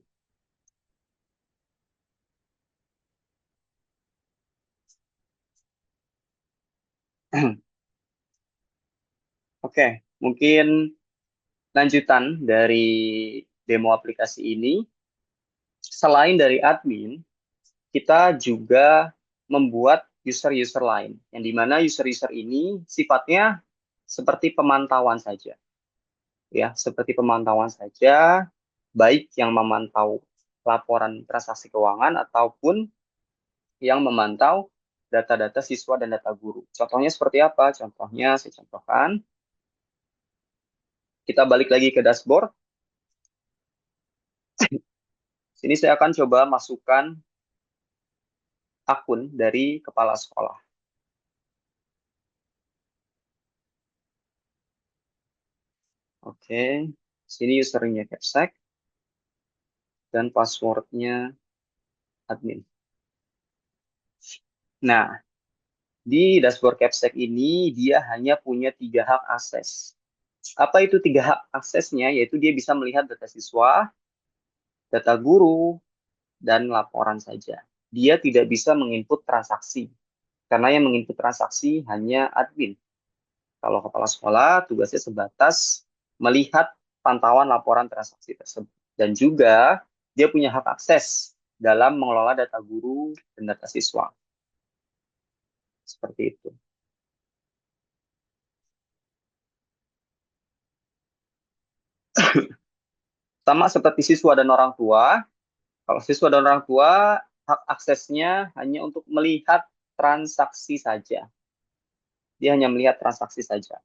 Oke, mungkin lanjutan dari demo aplikasi ini, selain dari admin, kita juga membuat user-user lain, yang dimana user-user ini sifatnya seperti pemantauan saja. Ya, seperti pemantauan saja, baik yang memantau laporan transaksi keuangan ataupun yang memantau data-data siswa dan data guru. Contohnya seperti apa? Contohnya saya contohkan. Kita balik lagi ke dashboard. Sini saya akan coba masukkan akun dari kepala sekolah. Oke, sini usernya Capsec dan passwordnya admin. Nah, di dashboard Capsec ini dia hanya punya 3 hak akses. Apa itu 3 hak aksesnya? Yaitu dia bisa melihat data siswa, data guru, dan laporan saja. Dia tidak bisa menginput transaksi, karena yang menginput transaksi hanya admin. Kalau kepala sekolah, tugasnya sebatas melihat pantauan laporan transaksi tersebut. Dan juga dia punya hak akses dalam mengelola data guru dan data siswa. Seperti itu. Sama seperti siswa dan orang tua, kalau siswa dan orang tua, hak aksesnya hanya untuk melihat transaksi saja. Dia hanya melihat transaksi saja.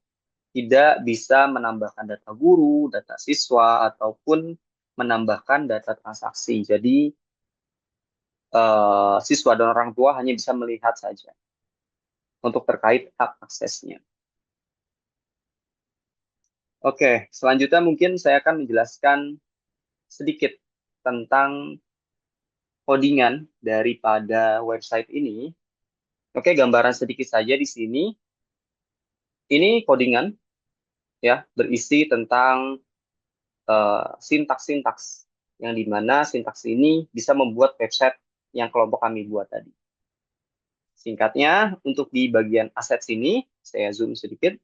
Tidak bisa menambahkan data guru, data siswa, ataupun menambahkan data transaksi. Jadi, siswa dan orang tua hanya bisa melihat saja untuk terkait hak aksesnya. Oke, selanjutnya mungkin saya akan menjelaskan sedikit tentang codingan daripada website ini. Oke, gambaran sedikit saja di sini. Ini codingan ya, berisi tentang sintaks-sintaks yang dimana sintaks ini bisa membuat website yang kelompok kami buat tadi. Singkatnya, untuk di bagian aset sini, saya zoom sedikit.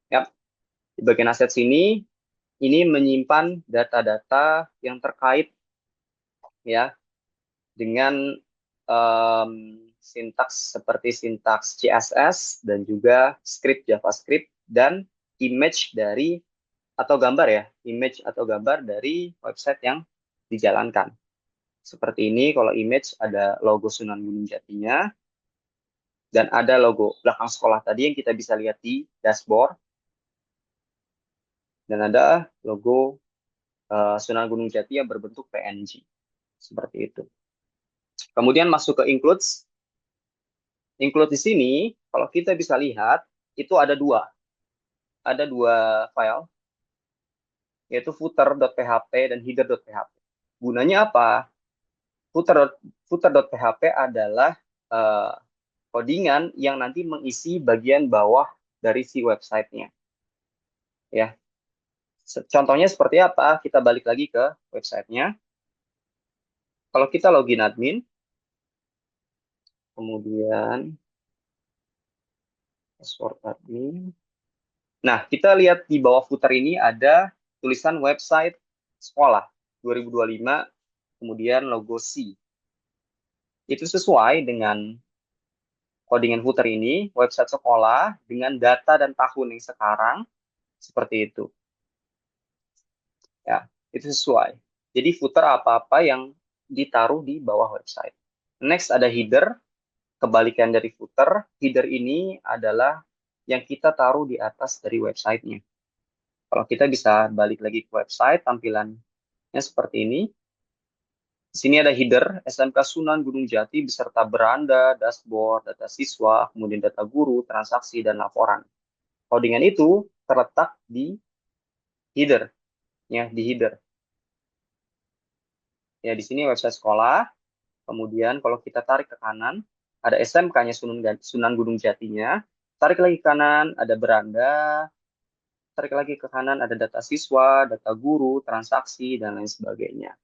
Ya, di bagian aset sini, ini menyimpan data-data yang terkait ya dengan sintaks seperti sintaks CSS dan juga script JavaScript dan image dari atau gambar ya, image atau gambar dari website yang dijalankan. Seperti ini, kalau image ada logo Sunan Gunung Jatinya. Dan ada logo belakang sekolah tadi yang kita bisa lihat di dashboard. Dan ada logo Sunan Gunung Jati yang berbentuk PNG. Seperti itu. Kemudian masuk ke includes. Include di sini, kalau kita bisa lihat, itu ada dua. Ada dua file, yaitu footer.php dan header.php. Gunanya apa? Footer.php adalah codingan yang nanti mengisi bagian bawah dari si websitenya. Ya, contohnya seperti apa? Kita balik lagi ke websitenya. Kalau kita login admin, kemudian password admin. Nah, kita lihat di bawah footer ini ada tulisan website sekolah 2025, kemudian logo C. Itu sesuai dengan codingan footer ini, website sekolah dengan data dan tahun yang sekarang, seperti itu. Ya, itu sesuai. Jadi footer apa-apa yang ditaruh di bawah website. Next ada header, kebalikan dari footer. Header ini adalah yang kita taruh di atas dari websitenya. Kalau kita bisa balik lagi ke website, tampilannya seperti ini. Di sini ada header SMK Sunan Gunung Jati beserta beranda, dashboard, data siswa, kemudian data guru, transaksi, dan laporan. Codingan itu terletak di header, ya di header. Ya di sini website sekolah. Kemudian kalau kita tarik ke kanan, ada SMK-nya Sunan Gunung Jatinya. Tarik lagi ke kanan, ada beranda. Tarik lagi ke kanan, ada data siswa, data guru, transaksi, dan lain sebagainya.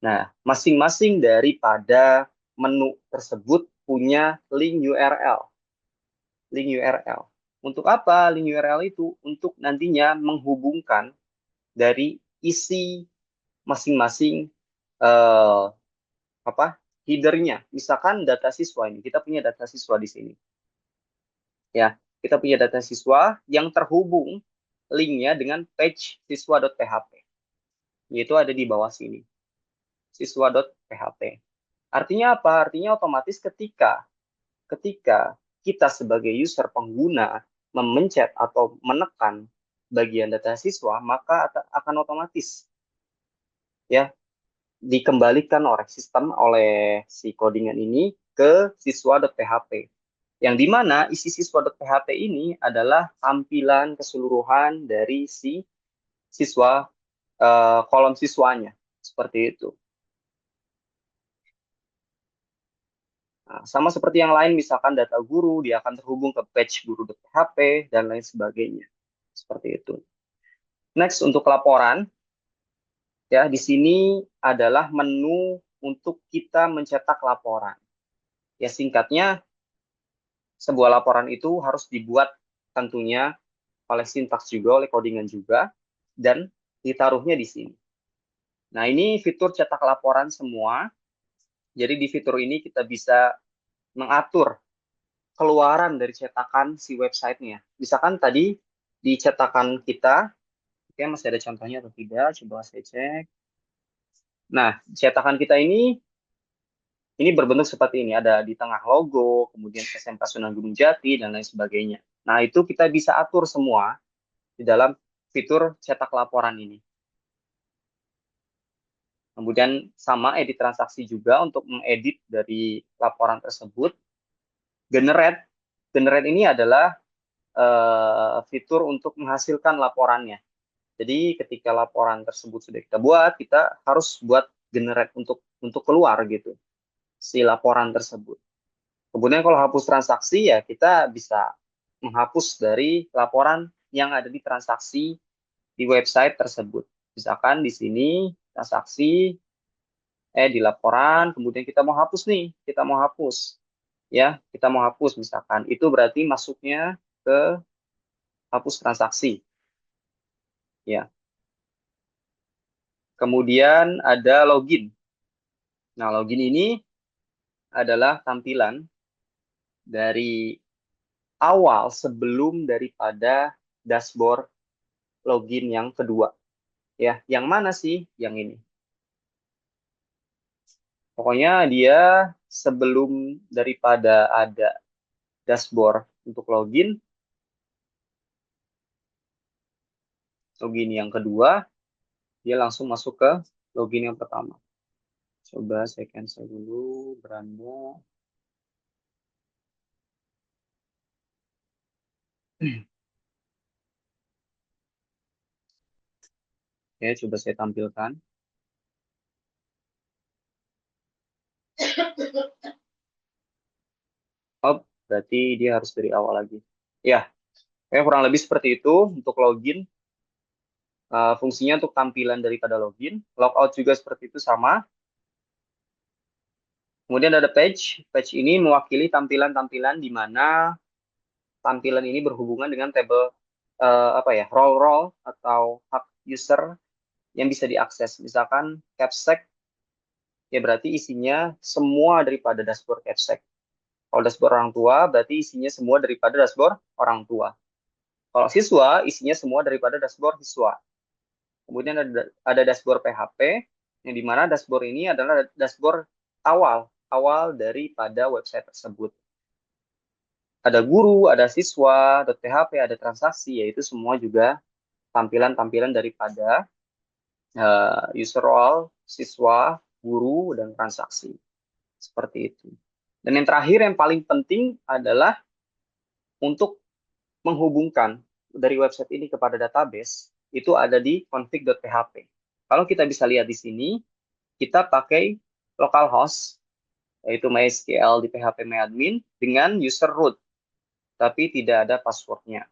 Nah, masing-masing daripada menu tersebut punya link URL. Link URL. Untuk apa link URL itu? Untuk nantinya menghubungkan dari isi masing-masing headernya. Misalkan data siswa ini, kita punya data siswa di sini. Ya, kita punya data siswa yang terhubung linknya dengan page siswa.php. Yaitu ada di bawah sini. Siswa.php. Artinya apa? Artinya otomatis ketika kita sebagai user pengguna memencet atau menekan bagian data siswa, maka akan otomatis ya dikembalikan oleh sistem, oleh si codingan ini ke siswa.php. Yang dimana isi siswa.php ini adalah tampilan keseluruhan dari si siswa, kolom siswanya. Seperti itu. Nah, sama seperti yang lain, misalkan data guru, dia akan terhubung ke page guru.php, dan lain sebagainya. Seperti itu. Next, untuk laporan. Ya, di sini adalah menu untuk kita mencetak laporan. Ya, singkatnya, sebuah laporan itu harus dibuat tentunya oleh sintaks juga, oleh codingan juga, dan ditaruhnya di sini. Nah, ini fitur cetak laporan semua. Jadi di fitur ini kita bisa mengatur keluaran dari cetakan si websitenya. Misalkan tadi di cetakan kita, oke, masih ada contohnya atau tidak? Coba saya cek. Nah, cetakan kita ini berbentuk seperti ini. Ada di tengah logo, kemudian SMK Sunan Gunung Jati, dan lain sebagainya. Nah, itu kita bisa atur semua di dalam fitur cetak laporan ini. Kemudian sama edit transaksi juga untuk mengedit dari laporan tersebut. Generate ini adalah fitur untuk menghasilkan laporannya. Jadi ketika laporan tersebut sudah kita buat, kita harus buat generate untuk keluar gitu si laporan tersebut. Kemudian kalau hapus transaksi ya kita bisa menghapus dari laporan yang ada di transaksi di website tersebut. Misalkan di sini transaksi di laporan, kemudian kita mau hapus nih, kita mau hapus. Ya, kita mau hapus misalkan. Itu berarti masuknya ke hapus transaksi. Ya. Kemudian ada login. Nah, login ini adalah tampilan dari awal sebelum daripada dashboard login yang kedua. Ya, yang mana sih? Yang ini. Pokoknya dia sebelum daripada ada dashboard untuk login yang kedua, dia langsung masuk ke login yang pertama. Coba saya cancel dulu, beranda. Oke, coba saya tampilkan. Oh, berarti dia harus dari awal lagi. Ya, kurang lebih seperti itu untuk login. Fungsinya untuk tampilan daripada login. Logout juga seperti itu sama. Kemudian ada page. Page ini mewakili tampilan-tampilan di mana tampilan ini berhubungan dengan tabel role atau hub user yang bisa diakses. Misalkan Capsec, ya berarti isinya semua daripada dashboard Capsec. Kalau dashboard orang tua, berarti isinya semua daripada dashboard orang tua. Kalau siswa, isinya semua daripada dashboard siswa. Kemudian ada dashboard PHP, yang dimana dashboard ini adalah dashboard awal daripada website tersebut. Ada guru, ada siswa, .php, ada transaksi, yaitu semua juga tampilan-tampilan daripada user role, siswa, guru, dan transaksi. Seperti itu. Dan yang terakhir, yang paling penting adalah untuk menghubungkan dari website ini kepada database, itu ada di config.php. Kalau kita bisa lihat di sini, kita pakai localhost, yaitu MySQL di phpMyAdmin, dengan user root, tapi tidak ada passwordnya.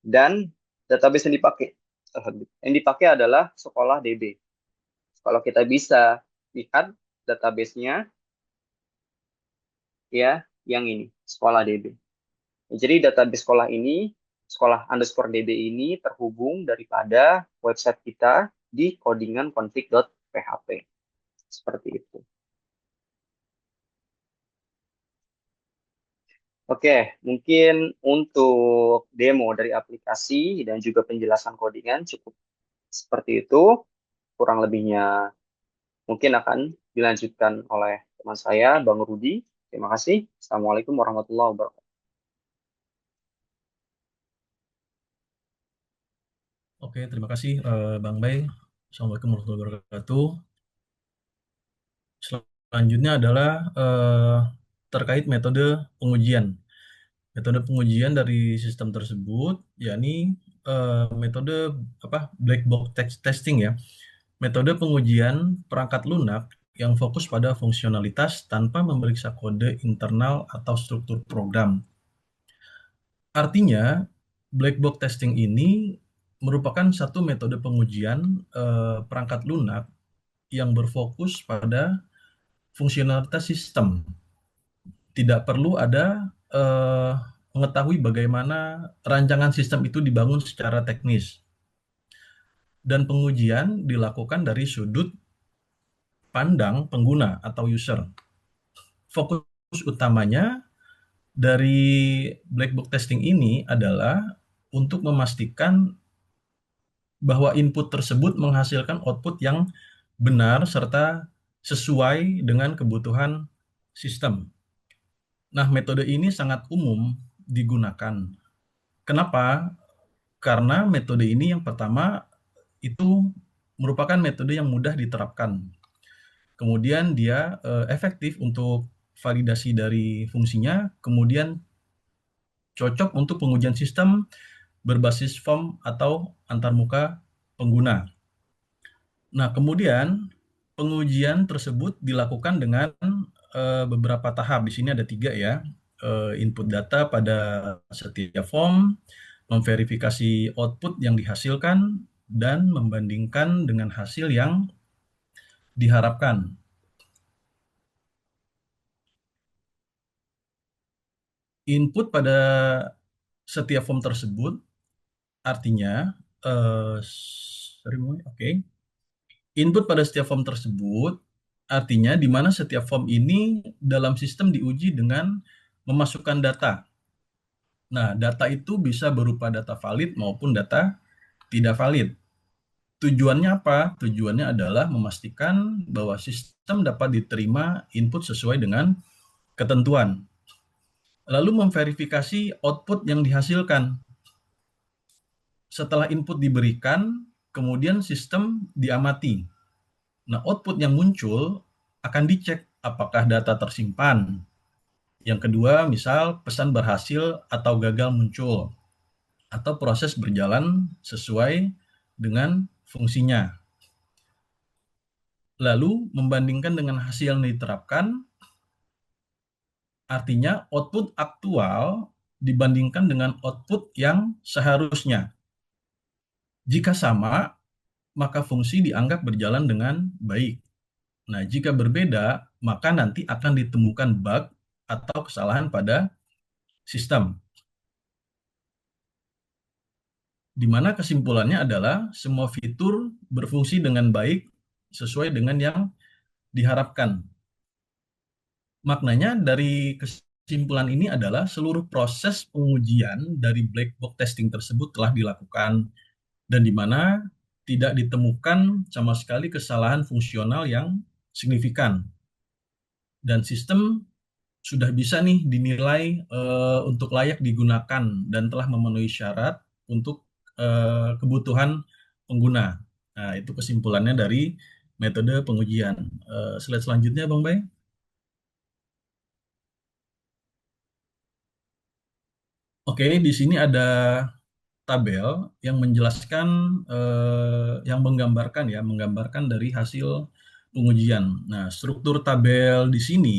Dan database yang dipakai adalah sekolah DB. Kalau kita bisa lihat database-nya, ya, yang ini, sekolah DB. Jadi database sekolah_db ini terhubung daripada website kita di codingan config.php. Seperti itu. Oke, mungkin untuk demo dari aplikasi dan juga penjelasan codingan cukup seperti itu. Kurang lebihnya mungkin akan dilanjutkan oleh teman saya, Bang Rudi. Terima kasih. Assalamualaikum warahmatullahi wabarakatuh. Oke, terima kasih Bang Bay. Assalamualaikum warahmatullahi wabarakatuh. Selanjutnya adalah terkait metode pengujian. Metode pengujian dari sistem tersebut, yakni metode black box testing ya. Metode pengujian perangkat lunak yang fokus pada fungsionalitas tanpa memeriksa kode internal atau struktur program. Artinya, black box testing ini merupakan satu metode pengujian perangkat lunak yang berfokus pada fungsionalitas sistem. Tidak perlu ada mengetahui bagaimana rancangan sistem itu dibangun secara teknis. Dan pengujian dilakukan dari sudut pandang pengguna atau user. Fokus utamanya dari black box testing ini adalah untuk memastikan bahwa input tersebut menghasilkan output yang benar serta sesuai dengan kebutuhan sistem. Nah, metode ini sangat umum digunakan. Kenapa? Karena metode ini yang pertama itu merupakan metode yang mudah diterapkan. Kemudian dia efektif untuk validasi dari fungsinya, kemudian cocok untuk pengujian sistem berbasis form atau antarmuka pengguna. Nah, kemudian pengujian tersebut dilakukan dengan beberapa tahap. Di sini ada 3 ya. Input data pada setiap form, memverifikasi output yang dihasilkan, dan membandingkan dengan hasil yang diharapkan. Input pada setiap form tersebut artinya Input pada setiap form tersebut artinya di mana setiap form ini dalam sistem diuji dengan memasukkan data. Nah, data itu bisa berupa data valid maupun data tidak valid. Tujuannya apa? Tujuannya adalah memastikan bahwa sistem dapat diterima input sesuai dengan ketentuan. Lalu memverifikasi output yang dihasilkan. Setelah input diberikan, kemudian sistem diamati. Nah, output yang muncul akan dicek apakah data tersimpan. Yang kedua, misal pesan berhasil atau gagal muncul, atau proses berjalan sesuai dengan fungsinya. Lalu membandingkan dengan hasil yang diterapkan, artinya output aktual dibandingkan dengan output yang seharusnya. Jika sama, maka fungsi dianggap berjalan dengan baik. Nah, jika berbeda, maka nanti akan ditemukan bug atau kesalahan pada sistem. Di mana kesimpulannya adalah semua fitur berfungsi dengan baik sesuai dengan yang diharapkan. Maknanya dari kesimpulan ini adalah seluruh proses pengujian dari black box testing tersebut telah dilakukan dan di mana tidak ditemukan sama sekali kesalahan fungsional yang signifikan. Dan sistem sudah bisa nih dinilai untuk layak digunakan dan telah memenuhi syarat untuk kebutuhan pengguna. Nah, itu kesimpulannya dari metode pengujian. Slide selanjutnya, Bang Bay. Oke, di sini ada tabel yang menjelaskan, yang menggambarkan dari hasil pengujian. Nah, struktur tabel di sini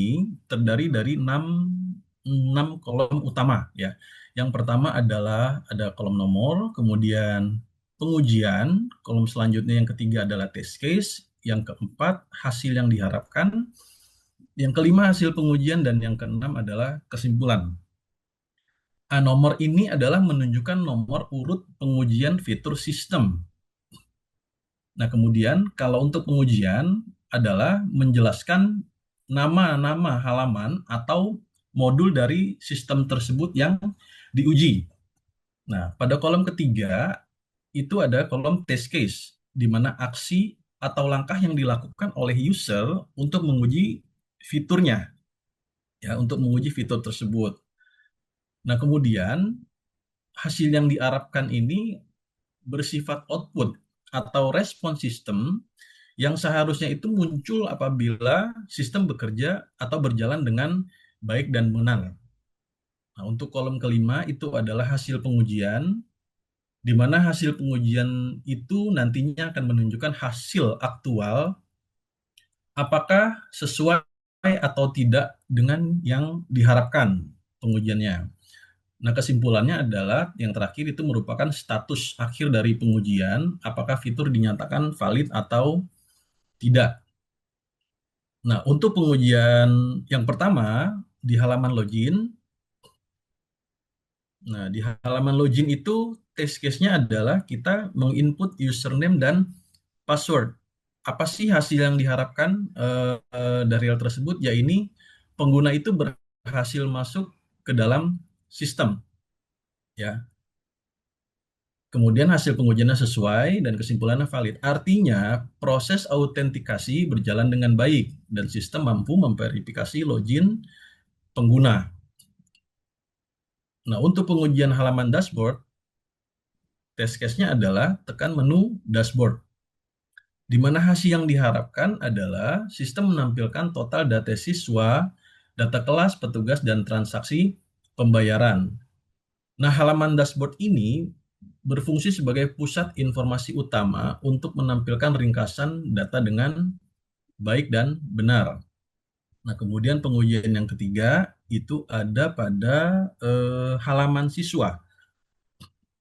terdiri dari 6 kolom utama ya. Yang pertama adalah ada kolom nomor, kemudian pengujian, kolom selanjutnya yang ketiga adalah test case, yang keempat hasil yang diharapkan, yang kelima hasil pengujian, dan yang keenam adalah kesimpulan. Nomor ini adalah menunjukkan nomor urut pengujian fitur sistem. Nah, kemudian kalau untuk pengujian adalah menjelaskan nama-nama halaman atau modul dari sistem tersebut yang diuji. Nah, pada kolom ketiga itu ada kolom test case, di mana aksi atau langkah yang dilakukan oleh user untuk menguji fiturnya, ya, untuk menguji fitur tersebut. Nah, kemudian hasil yang diharapkan ini bersifat output atau respon sistem yang seharusnya itu muncul apabila sistem bekerja atau berjalan dengan baik dan benar. Nah, untuk kolom kelima itu adalah hasil pengujian, di mana hasil pengujian itu nantinya akan menunjukkan hasil aktual apakah sesuai atau tidak dengan yang diharapkan pengujiannya. Nah, kesimpulannya adalah yang terakhir itu merupakan status akhir dari pengujian, apakah fitur dinyatakan valid atau tidak. Nah, untuk pengujian yang pertama di halaman login. Nah, di halaman login itu test case-nya adalah kita menginput username dan password. Apa sih hasil yang diharapkan dari hal tersebut? Ya, ini pengguna itu berhasil masuk ke dalam sistem. Ya. Kemudian hasil pengujiannya sesuai dan kesimpulannya valid. Artinya proses autentikasi berjalan dengan baik dan sistem mampu memverifikasi login pengguna. Nah, untuk pengujian halaman dashboard, test case-nya adalah tekan menu dashboard, di mana hasil yang diharapkan adalah sistem menampilkan total data siswa, data kelas, petugas, dan transaksi pembayaran. Nah, halaman dashboard ini berfungsi sebagai pusat informasi utama untuk menampilkan ringkasan data dengan baik dan benar. Nah, kemudian pengujian yang ketiga itu ada pada halaman siswa.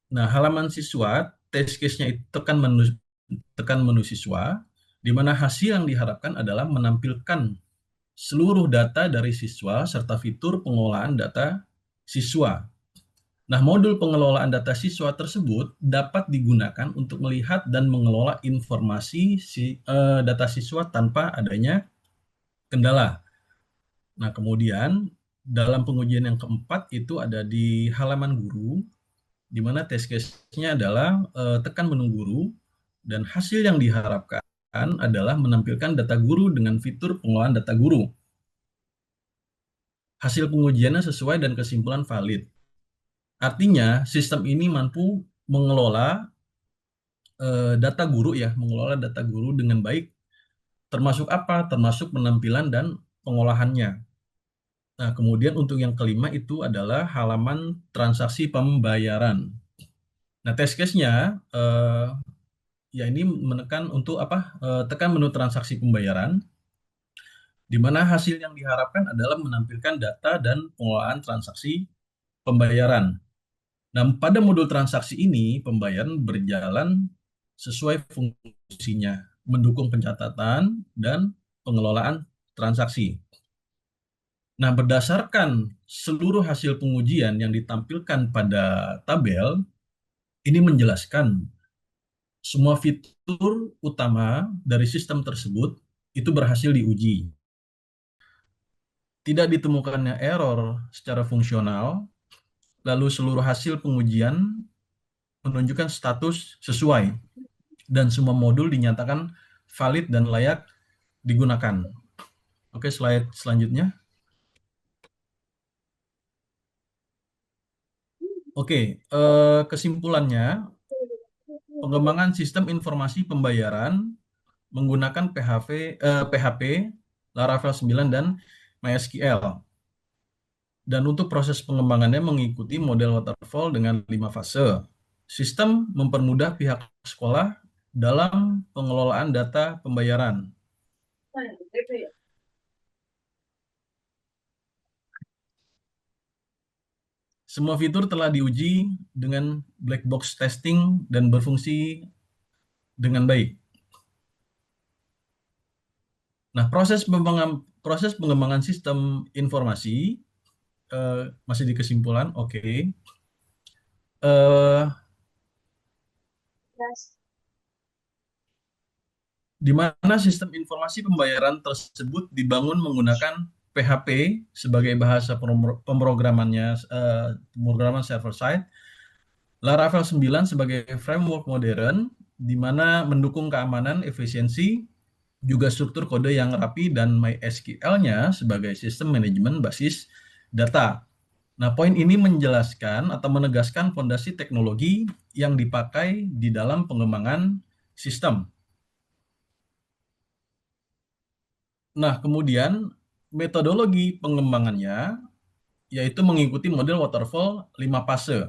Nah, halaman siswa, test case-nya itu tekan menu siswa, di mana hasil yang diharapkan adalah menampilkan seluruh data dari siswa serta fitur pengelolaan data siswa. Nah, modul pengelolaan data siswa tersebut dapat digunakan untuk melihat dan mengelola informasi data siswa tanpa adanya kendala. Nah, kemudian dalam pengujian yang keempat itu ada di halaman guru, di mana test case-nya adalah tekan menu guru, Dan hasil yang diharapkan adalah menampilkan data guru dengan fitur pengolahan data guru. Hasil pengujiannya sesuai dan kesimpulan valid. Artinya, sistem ini mampu mengelola data guru ya, mengelola data guru dengan baik, termasuk apa? Termasuk penampilan dan pengolahannya. Nah, kemudian untuk yang kelima itu adalah halaman transaksi pembayaran. Nah, test case-nya ya ini menekan untuk apa? Tekan menu transaksi pembayaran, di mana hasil yang diharapkan adalah menampilkan data dan pengolahan transaksi pembayaran. Nah, pada modul transaksi ini, pembayaran berjalan sesuai fungsinya, mendukung pencatatan dan pengelolaan transaksi. Nah, berdasarkan seluruh hasil pengujian yang ditampilkan pada tabel, ini menjelaskan semua fitur utama dari sistem tersebut itu berhasil diuji. Tidak ditemukannya error secara fungsional, lalu seluruh hasil pengujian menunjukkan status sesuai, dan semua modul dinyatakan valid dan layak digunakan. Oke, slide selanjutnya. Oke, kesimpulannya, pengembangan sistem informasi pembayaran menggunakan PHP, Laravel 9, dan MySQL. Dan untuk proses pengembangannya mengikuti model waterfall dengan 5 fase. Sistem mempermudah pihak sekolah dalam pengelolaan data pembayaran. Semua fitur telah diuji dengan black box testing dan berfungsi dengan baik. Nah, proses pengembangan sistem informasi masih di kesimpulan, oke. Di mana sistem informasi pembayaran tersebut dibangun menggunakan PHP sebagai bahasa pemrogramannya, pemrograman server side, Laravel 9 sebagai framework modern, di mana mendukung keamanan, efisiensi, juga struktur kode yang rapi, dan MySQL-nya sebagai sistem manajemen basis data. Nah, poin ini menjelaskan atau menegaskan fondasi teknologi yang dipakai di dalam pengembangan sistem. Nah, kemudian metodologi pengembangannya yaitu mengikuti model waterfall 5 fase,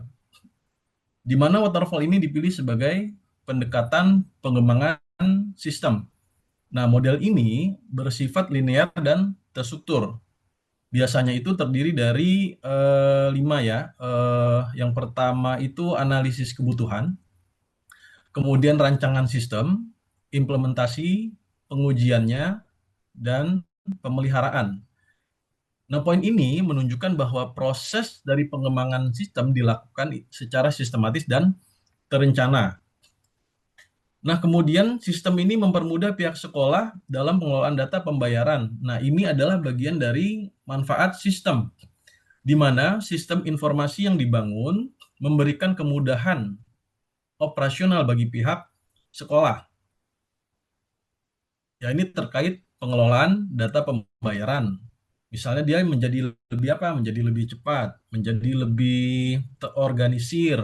di mana waterfall ini dipilih sebagai pendekatan pengembangan sistem. Nah, model ini bersifat linear dan terstruktur. Biasanya itu terdiri dari 5 ya. Yang pertama itu analisis kebutuhan, kemudian rancangan sistem, implementasi, pengujiannya, dan pemeliharaan. Nah, poin ini menunjukkan bahwa proses dari pengembangan sistem dilakukan secara sistematis dan terencana. Nah, kemudian sistem ini mempermudah pihak sekolah dalam pengelolaan data pembayaran. Nah, ini adalah bagian dari manfaat sistem, di mana sistem informasi yang dibangun memberikan kemudahan operasional bagi pihak sekolah. Ya, ini terkait pengelolaan data pembayaran. Misalnya dia menjadi lebih apa? Menjadi lebih cepat, menjadi lebih terorganisir,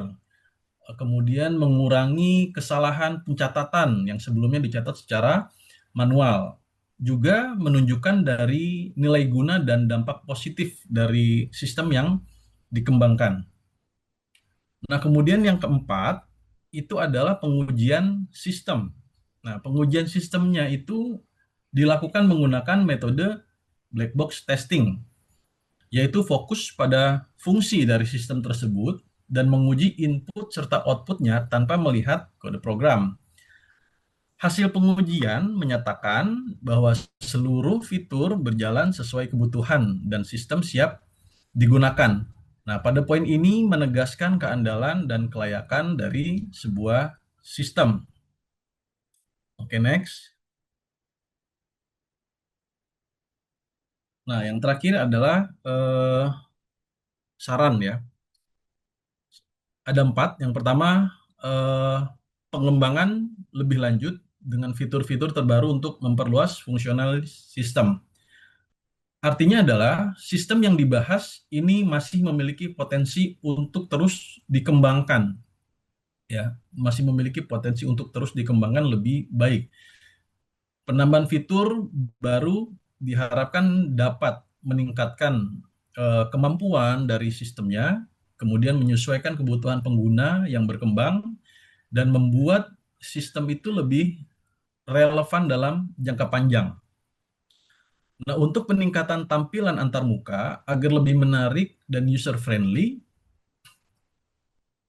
kemudian mengurangi kesalahan pencatatan yang sebelumnya dicatat secara manual. Juga menunjukkan dari nilai guna dan dampak positif dari sistem yang dikembangkan. Nah, kemudian yang keempat, itu adalah pengujian sistem. Nah, pengujian sistemnya itu dilakukan menggunakan metode black box testing, yaitu fokus pada fungsi dari sistem tersebut dan menguji input serta outputnya tanpa melihat kode program. Hasil pengujian menyatakan bahwa seluruh fitur berjalan sesuai kebutuhan dan sistem siap digunakan. Nah, pada poin ini menegaskan keandalan dan kelayakan dari sebuah sistem. Oke, next. Nah, yang terakhir adalah saran ya. Ada 4. Yang pertama, pengembangan lebih lanjut dengan fitur-fitur terbaru untuk memperluas fungsional sistem. Artinya adalah sistem yang dibahas ini masih memiliki potensi untuk terus dikembangkan, ya, masih memiliki potensi untuk terus dikembangkan lebih baik. Penambahan fitur baru diharapkan dapat meningkatkan kemampuan dari sistemnya, kemudian menyesuaikan kebutuhan pengguna yang berkembang, dan membuat sistem itu lebih relevan dalam jangka panjang. Nah, untuk peningkatan tampilan antarmuka agar lebih menarik dan user friendly,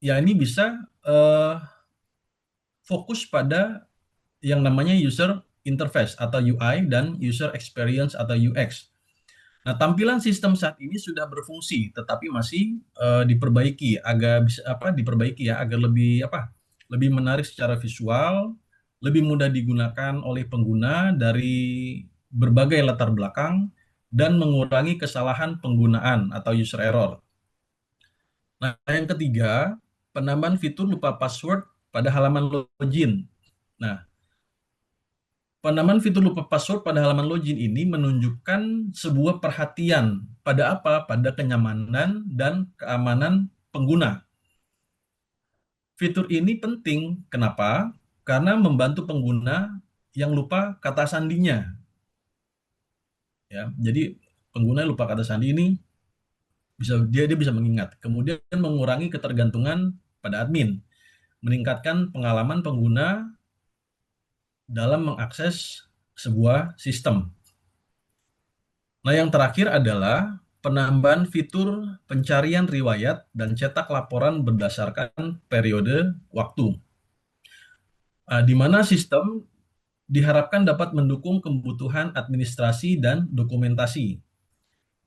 ya ini bisa fokus pada yang namanya user interface atau UI dan user experience atau UX. Nah, tampilan sistem saat ini sudah berfungsi, tetapi masih diperbaiki, diperbaiki ya, agar lebih menarik secara visual, lebih mudah digunakan oleh pengguna dari berbagai latar belakang, dan mengurangi kesalahan penggunaan atau user error. Nah, yang ketiga, penambahan fitur lupa password pada halaman login. Nah, penambahan fitur lupa password pada halaman login ini menunjukkan sebuah perhatian pada apa? Pada kenyamanan dan keamanan pengguna. Fitur ini penting. Kenapa? Karena membantu pengguna yang lupa kata sandinya. Ya, jadi pengguna yang lupa kata sandi ini dia bisa mengingat. Kemudian mengurangi ketergantungan pada admin, meningkatkan pengalaman pengguna dalam mengakses sebuah sistem. Nah, yang terakhir adalah penambahan fitur pencarian riwayat dan cetak laporan berdasarkan periode waktu, di mana sistem diharapkan dapat mendukung kebutuhan administrasi dan dokumentasi.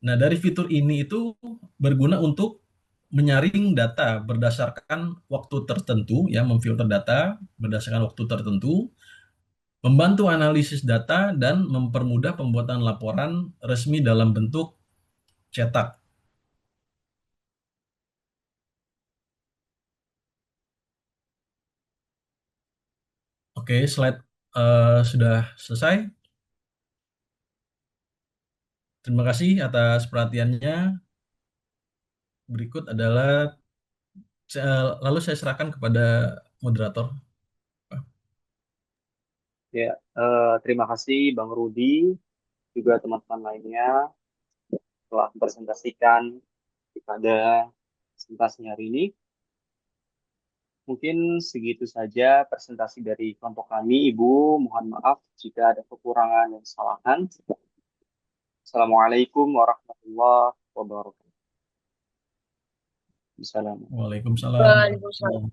Nah, dari fitur ini itu berguna untuk menyaring data berdasarkan waktu tertentu, ya, memfilter data berdasarkan waktu tertentu, membantu analisis data, dan mempermudah pembuatan laporan resmi dalam bentuk cetak. Oke, slide sudah selesai. Terima kasih atas perhatiannya. Berikut adalah, lalu saya serahkan kepada moderator. Ya, terima kasih Bang Rudi, juga teman-teman lainnya telah mempresentasikan pada presentasi hari ini. Mungkin segitu saja presentasi dari kelompok kami, Ibu. Mohon maaf jika ada kekurangan dan kesalahan. Assalamualaikum warahmatullahi wabarakatuh. Assalamualaikum. Waalaikumsalam. Waalaikumsalam.